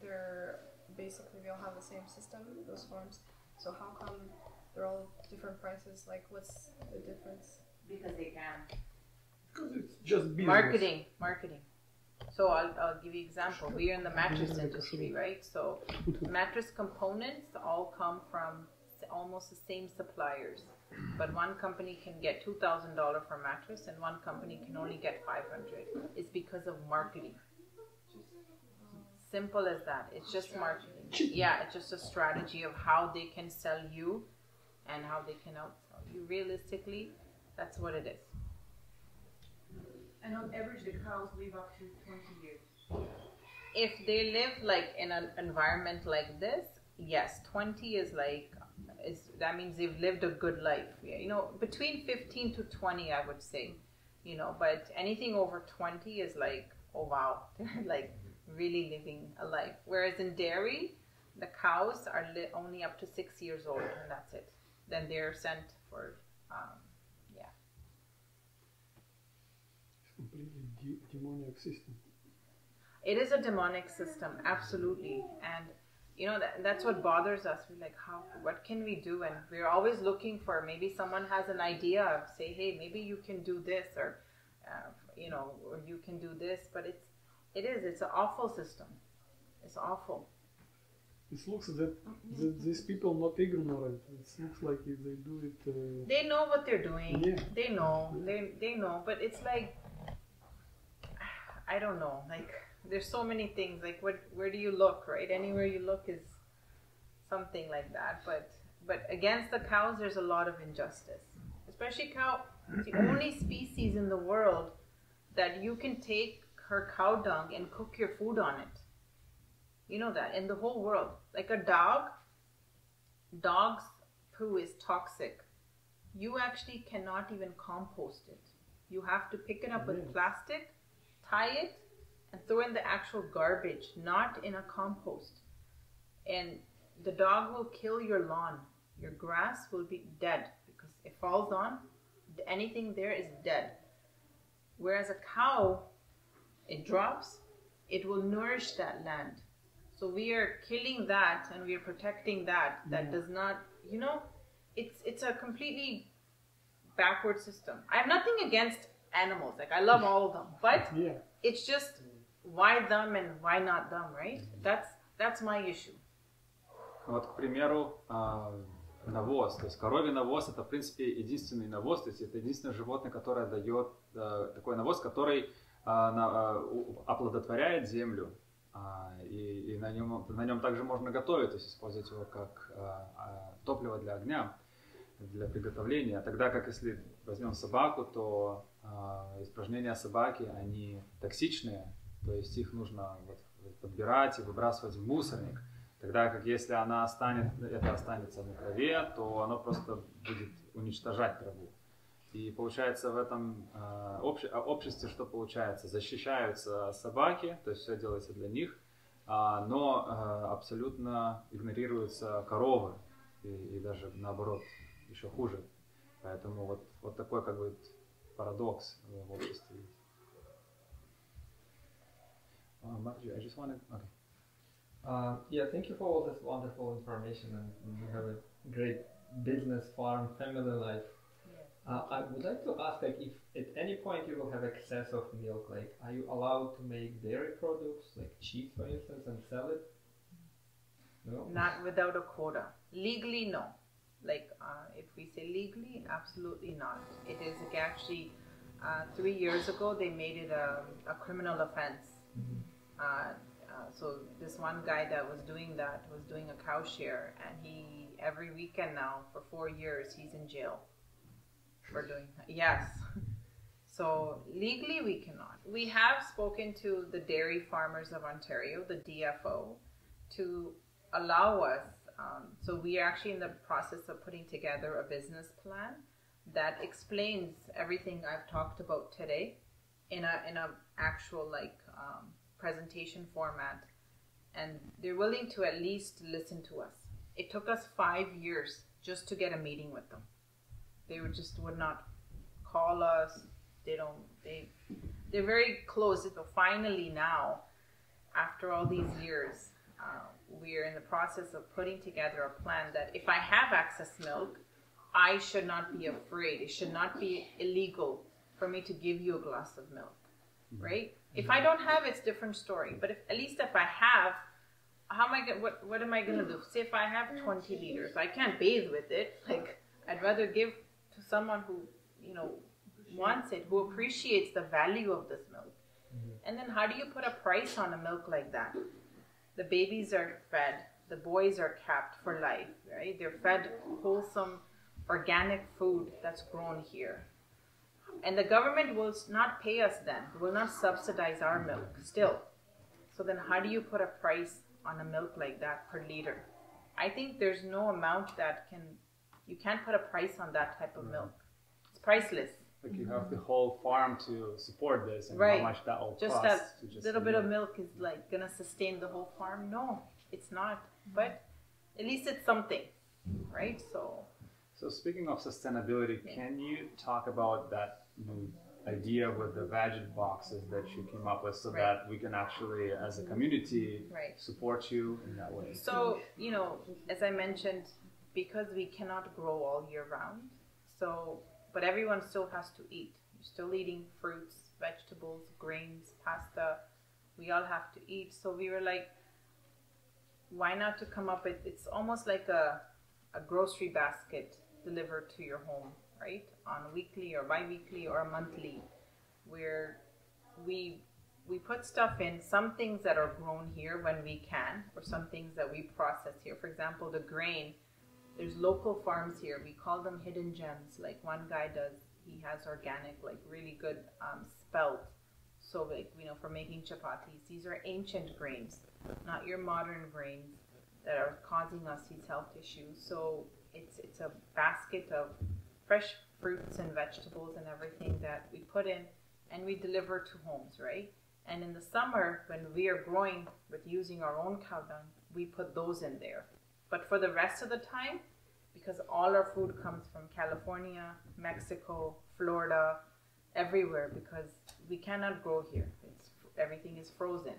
they're basically they all have the same system, those farms. So how come they're all different prices? Like, what's the difference? Because they can. Because it's just business. Marketing. So I'll give you an example. We are in the mattress industry, right? So mattress components all come from almost the same suppliers. But one company can get $2,000 for a mattress and one company can only get $500. It's because of marketing. Simple as that. It's just marketing. Yeah, it's just a strategy of how they can sell you and how they can outsell you. Realistically, that's what it is. And on average, the cows live up to 20 years. If they live like in an environment like this, yes, 20 is like, that means they've lived a good life. Yeah, you know, between 15 to 20, I would say, you know, but anything over 20 is like, oh wow, they're like really living a life. Whereas in dairy, the cows are only up to 6 years old, and that's it. Then they're sent for, Completely demoniac system. It is a demonic system, absolutely. And you know, that's what bothers us. We're like, what can we do? And we're always looking for, maybe someone has an idea of, say, hey, maybe you can do this, or you know, or you can do this. But it's an awful system. It's awful. It looks that these people not ignorant. It looks like if they do it. They know what they're doing. Yeah. They know. But it's like, I don't know. Like, there's so many things. Like, where do you look, right? Anywhere you look is something like that. But against the cows, there's a lot of injustice. Especially cow. It's the only species in the world that you can take her cow dung and cook your food on it. You know that, in the whole world. Like a dog's poo is toxic. You actually cannot even compost it. You have to pick it up with plastic, tie it, and throw in the actual garbage, not in a compost. And the dog will kill your lawn. Your grass will be dead because it falls on. Anything there is dead. Whereas a cow, it drops, it will nourish that land. So we are killing that and we are protecting that. That does not you know, it's a completely backward system. I have nothing against animals. Like, I love all of them, but it's just why them and why not them, right? That's my issue. Вот, к примеру, навоз, то есть коровий навоз — это, в принципе, единственный навоз, то есть это единственное животное, которое дает такой навоз, который оплодотворяет землю, и на нем также можно готовить, то есть использовать его как топливо для огня, для приготовления. Тогда как если возьмем собаку, то испражнения собаки, они токсичные, то есть их нужно подбирать и выбрасывать в мусорник. Тогда как если это останется на траве, то оно просто будет уничтожать траву. И получается в этом обществе что получается? Защищаются собаки, то есть все делается для них, но абсолютно игнорируются коровы и даже наоборот еще хуже. Поэтому вот такой как бы парадокс в обществе. I just wanted, okay. Yeah, thank you for all this wonderful information, and you have a great business, farm, family life. I would like to ask, like, if at any point you will have excess of milk, like, are you allowed to make dairy products, like cheese, for instance, and sell it? No? Not without a quota. Legally, no. Like, if we say legally, absolutely not. It is actually, 3 years ago, they made it a criminal offense. So this one guy that was doing a cow share, and he, every weekend now, for 4 years, he's in jail for doing that. Yes. So legally we cannot. We have spoken to the Dairy Farmers of Ontario, the DFO, to allow us, so we are actually in the process of putting together a business plan that explains everything I've talked about today in a actual presentation format, and they're willing to at least listen to us. It took us 5 years just to get a meeting with them. They would not call us. They're very close. So finally now, after all these years, we're in the process of putting together a plan that if I have excess milk, I should not be afraid. It should not be illegal for me to give you a glass of milk, right? If I don't have, it's a different story. But at least if I have, what am I going to do? Say if I have 20 liters, I can't bathe with it. Like, I'd rather give to someone who, wants it, who appreciates the value of this milk. And then how do you put a price on a milk like that? The babies are fed. The boys are capped for life, right? They're fed wholesome, organic food that's grown here. And the government will not pay us then, will not subsidize our milk still. So then how do you put a price on a milk like that per liter? I think there's no amount you can't put a price on that type of milk. It's priceless. Like you have the whole farm to support this, and right. How much that will just cost. That little bit of milk is gonna sustain the whole farm? No, it's not. But at least it's something, right? So speaking of sustainability, can you talk about that idea with the veggie boxes that you came up with, so that we can actually, as a community, support you in that way? So, as I mentioned, because we cannot grow all year round, but everyone still has to eat. You're still eating fruits, vegetables, grains, pasta. We all have to eat. So we were like, why not to come up with, it's almost like a grocery basket delivered to your home, right? On a weekly or bi-weekly or a monthly, where we put stuff in, some things that are grown here when we can, or some things that we process here. For example, the grain, there's local farms here. We call them hidden gems. Like one guy he has organic, really good spelt. So for making chapatis. These are ancient grains, not your modern grains that are causing us these health issues. So it's a basket of fresh fruits and vegetables and everything that we put in and we deliver to homes, right? And in the summer, when we are growing with using our own cow dung, we put those in there. But for the rest of the time, because all our food comes from California, Mexico, Florida, everywhere, because we cannot grow here. Everything is frozen.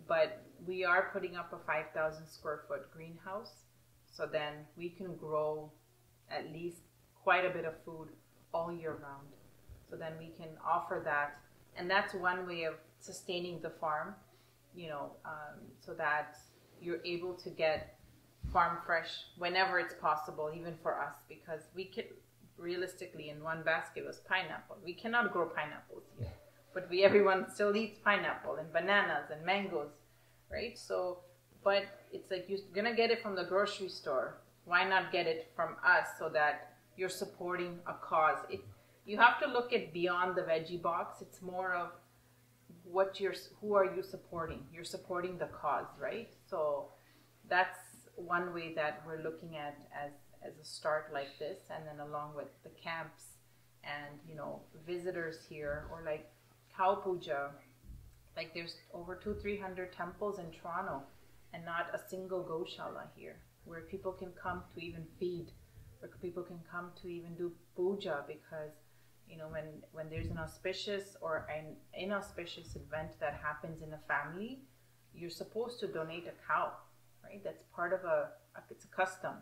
But we are putting up a 5,000 square foot greenhouse. So then we can grow at least quite a bit of food all year round. So then we can offer that. And that's one way of sustaining the farm, you know, so that you're able to get farm fresh whenever it's possible, even for us, because we could realistically in one basket was pineapple. We cannot grow pineapples here, but everyone still eats pineapple and bananas and mangoes, right? So, but it's like you're gonna get it from the grocery store. Why not get it from us so that you're supporting a cause? You have to look at beyond the veggie box. It's more of who are you supporting? You're supporting the cause, right? So that's one way that we're looking at as a start like this, and then along with the camps and, you know, visitors here, or like cow puja. Like there's over 200-300 temples in Toronto and not a single goshala here, where people can come to even feed, where people can come to even do puja, because, you know, when there's an auspicious or an inauspicious event that happens in a family, you're supposed to donate a cow, right? That's part of it's a custom,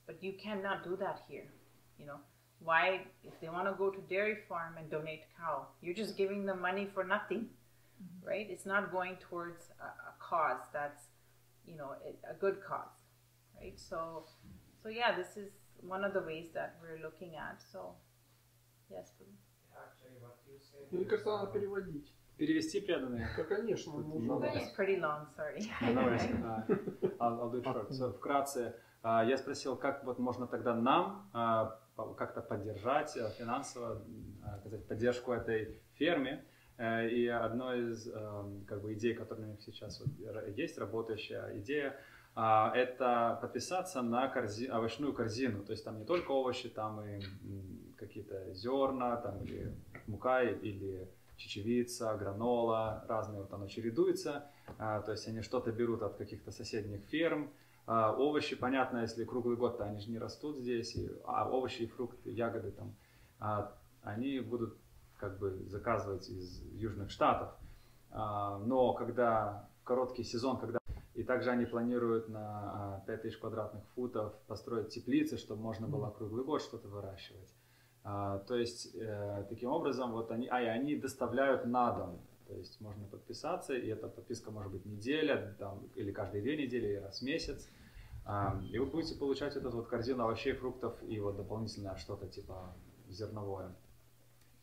but you cannot do that here. You know, why, if they want to go to dairy farm and donate cow, you're just giving them money for nothing, right? It's not going towards a cause that's, you know, a good cause, right? So yeah, this is one of the ways that we're looking at. So, yes, please. Мне кажется, надо переводить. Перевести преданные? Да, конечно. It's pretty long, sorry. I'll do it short. So, вкратце, я спросил, как вот можно тогда нам как-то поддержать финансово, оказать поддержку этой ферме. И одной из как бы идей, которая у них сейчас вот есть, работающая идея, это подписаться на овощную корзину. То есть там не только овощи, там и какие-то зерна, там или мука, или чечевица, гранола, разные, вот оно чередуется. То есть они что-то берут от каких-то соседних ферм. Овощи, понятно, если круглый год, то они же не растут здесь. А овощи и фрукты, ягоды там, они будут как бы заказывать из южных штатов. Но когда короткий сезон, и также они планируют на 5000 квадратных футов построить теплицы, чтобы можно было круглый год что-то выращивать. То есть таким образом вот они доставляют на дом. То есть можно подписаться, и эта подписка может быть неделя, там, или каждые 2 недели, или раз в месяц. И вы будете получать эту вот корзину овощей, фруктов и вот дополнительное что-то типа зерновое.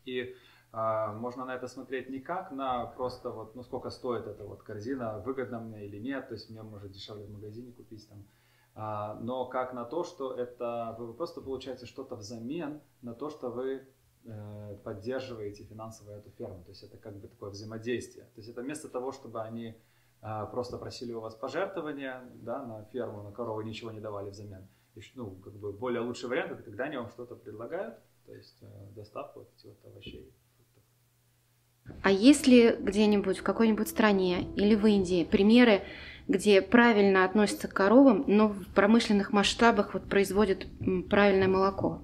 И можно на это смотреть не как на просто вот, ну сколько стоит эта вот корзина, выгодно мне или нет, то есть мне может дешевле в магазине купить там, но как на то, что это вы просто получаете что-то взамен на то, что вы поддерживаете финансово эту ферму, то есть это как бы такое взаимодействие, то есть это вместо того, чтобы они просто просили у вас пожертвования, да, на ферму, на корову, ничего не давали взамен. И, ну, как бы более лучший вариант, это когда они вам что-то предлагают, то есть доставку вот этих вот овощей. А есть ли где-нибудь в какой-нибудь стране или в Индии примеры, где правильно относятся к коровам, но в промышленных масштабах вот производят правильное молоко?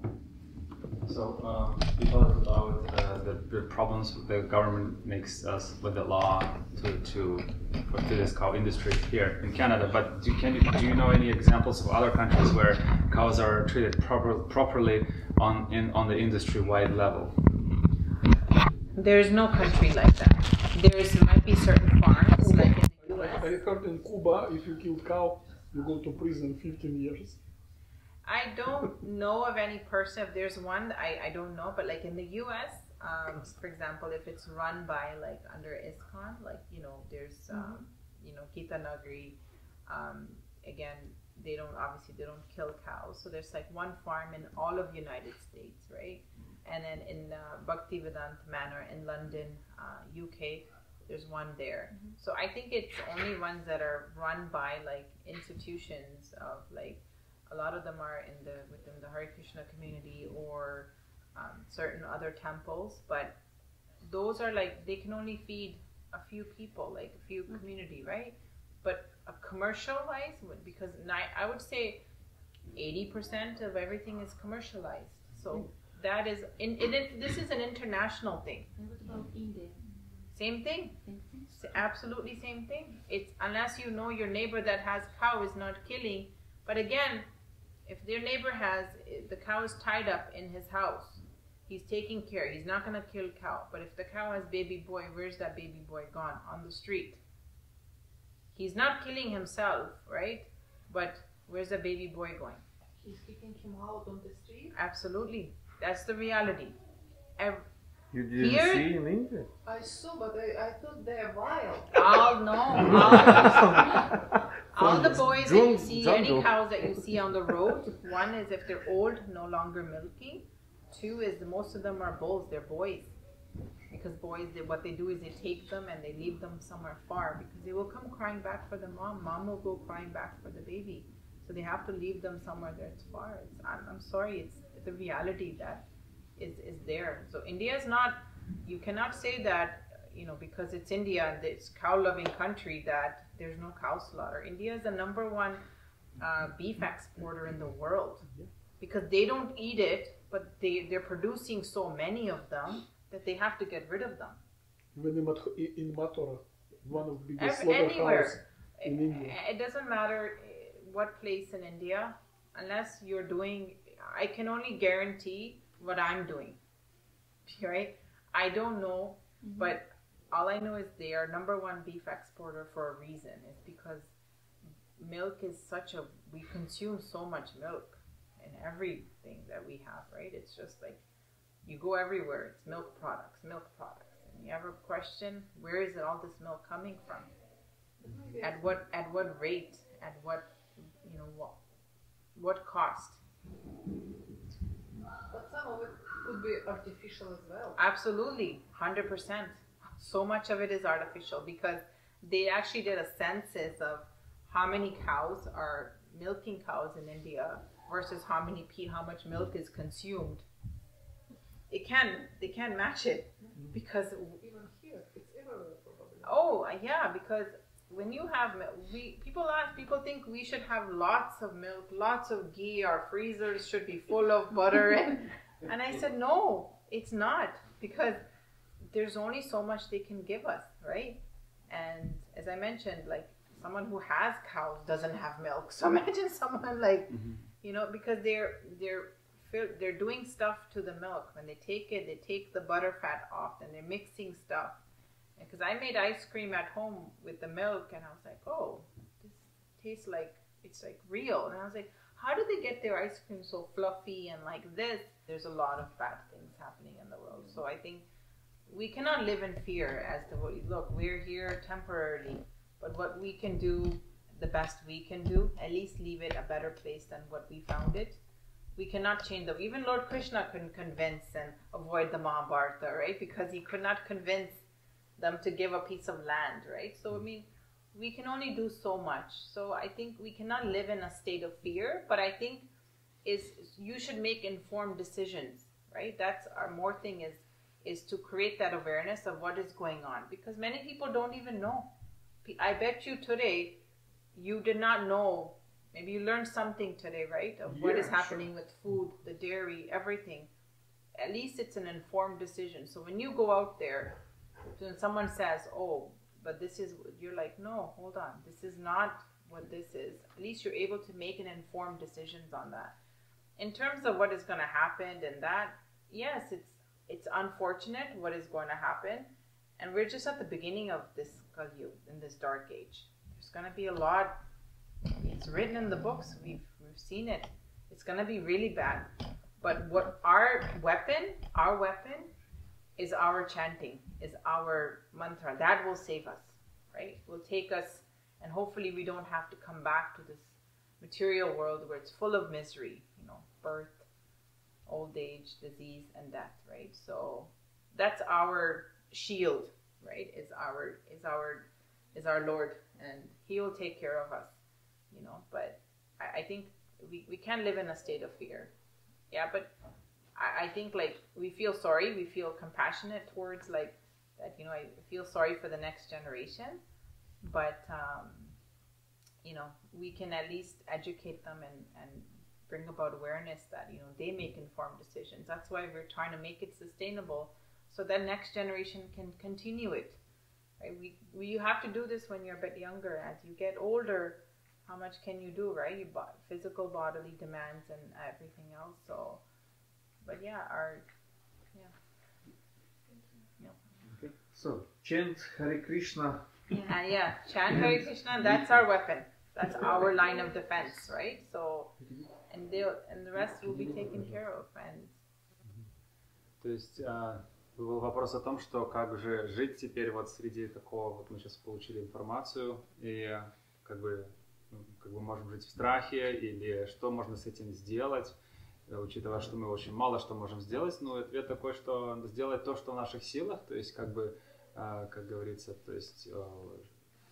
So, we talked about the problems the government makes us with the law to this cow industry here in Canada. But do you know any examples of other countries where cows are treated properly on the industry-wide level? There is no country like that. Might be certain farms like in the US. I heard in Cuba, if you kill cow, you go to prison 15 years. I don't know of any person. If there's one, I don't know. But like in the US, for example, if it's run by like under ISKCON, like, you know, there's, you know, Gita Nagari, again, they don't kill cows. So there's like one farm in all of United States, right? And then in Bhaktivedanta Manor in London, UK, there's one there. So I think it's only ones that are run by like institutions of like, a lot of them are within the Hare Krishna community or certain other temples, but those are like, they can only feed a few people, like a few community, right? But a commercialized, because I would say 80% of everything is commercialized. So that is, this is an international thing. And what about India? Same thing. Absolutely same thing. It's unless you know your neighbor that has cow is not killing. But again, If their neighbor has, the cow is tied up in his house, he's taking care, he's not going to kill cow. But if the cow has baby boy, where's that baby boy gone? On the street. He's not killing himself, right? But where's the baby boy going? He's kicking him out on the street? Absolutely. That's the reality. You didn't see in India? I saw, but I thought they're wild. Oh no. All the boys that you see, any cows that you see on the road, one is if they're old, no longer milking. Two is most of them are bulls, they're boys. Because boys, what they do is they take them and they leave them somewhere far because they will come crying back for the mom. Mom will go crying back for the baby. So they have to leave them somewhere that's far. I'm sorry, it's the reality that is there. So India is not, you cannot say that, because it's India and it's cow-loving country that there's no cow slaughter. India is the #1 beef exporter in the world because they don't eat it, but they're producing so many of them that they have to get rid of them. Even in Mathura, one of the biggest slaughterhouses in India. It doesn't matter what place in India, unless you're doing, I can only guarantee what I'm doing, right? I don't know, but all I know is they are #1 beef exporter for a reason. It's because milk is we consume so much milk in everything that we have, right? It's just like, you go everywhere, it's milk products. And you ever question, where is all this milk coming from? At what rate? At what cost? But some of it could be artificial as well. Absolutely, 100%. So much of it is artificial because they actually did a census of how many cows are milking cows in India versus how much milk is consumed. They can't match it because even here it's everywhere probably. Oh yeah, because when you have milk, people think we should have lots of milk, lots of ghee. Our freezers should be full of butter, and I said no, it's not, because there's only so much they can give us, right? And as I mentioned, like someone who has cows doesn't have milk. So imagine someone like, because they're doing stuff to the milk. When they take it, they take the butter fat off and they're mixing stuff. Because I made ice cream at home with the milk and I was like, oh, this tastes like, it's like real. And I was like, how do they get their ice cream so fluffy and like this? There's a lot of bad things happening in the world. So I think we cannot live in fear as to look, we're here temporarily, but what we can do, the best we can do, at least leave it a better place than what we found it. We cannot change them. Even Lord Krishna couldn't convince and avoid the Mahabharata, right? Because he could not convince them to give a piece of land, right? So, I mean, we can only do so much. So I think we cannot live in a state of fear, but I think you should make informed decisions, right? That's our more thing is to create that awareness of what is going on, because many people don't even know. I bet you today you did not know. Maybe you learned something today, right? Of what is happening with food, the dairy, everything. At least it's an informed decision. So when you go out there, when someone says, oh, but this is, you're like, no, hold on. This is not what this is. At least you're able to make an informed decisions on that. In terms of what is going to happen and that, yes, it's unfortunate what is going to happen. And we're just at the beginning of this Kali in this dark age. There's going to be a lot. It's written in the books. We've seen it. It's going to be really bad. But what our weapon is our chanting, is our mantra. That will save us, right? Will take us, and hopefully we don't have to come back to this material world where it's full of misery, birth, old age, disease, and death, right? So that's our shield, right? Is our Lord, and He will take care of us, But I think we can't live in a state of fear. Yeah, but I think like we feel sorry, we feel compassionate towards like that. I feel sorry for the next generation, but we can at least educate them and bring about awareness that they make informed decisions. That's why we're trying to make it sustainable, so that next generation can continue it. Right? You have to do this when you're a bit younger. As you get older, how much can you do, right? You physical bodily demands and everything else. So, but yeah, Okay. So chant Hare Krishna. Yeah, chant Hare Krishna. That's our weapon. That's our line of defense, right? So, and the rest will be taken care of. And то есть был вопрос о том, что как же жить теперь вот среди такого, вот мы сейчас получили информацию, и как бы можем жить в страхе, или что можно с этим сделать, учитывая, что мы очень мало что можем сделать. Но ответ такой, что сделать то, что в наших силах, то есть как бы, как говорится, то есть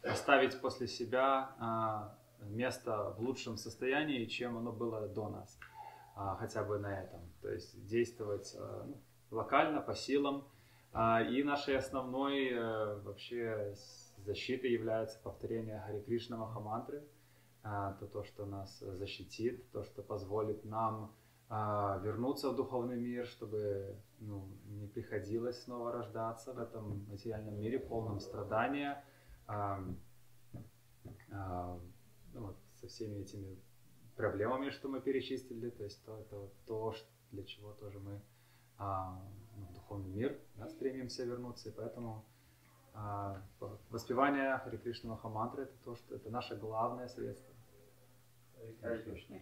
оставить после себя место в лучшем состоянии, чем оно было до нас, хотя бы на этом. То есть действовать локально, по силам. И нашей основной вообще защитой является повторение Харе Кришна Махамантры. Это то, что нас защитит, то, что позволит нам вернуться в духовный мир, чтобы не приходилось снова рождаться в этом материальном мире, полном страдания, вот, со всеми этими проблемами, что мы перечислили. То есть это вот то, для чего тоже мы в духовный мир стремимся вернуться. И поэтому воспевание Харе Кришна Махамантры — это наше главное средство. Hare Krishna.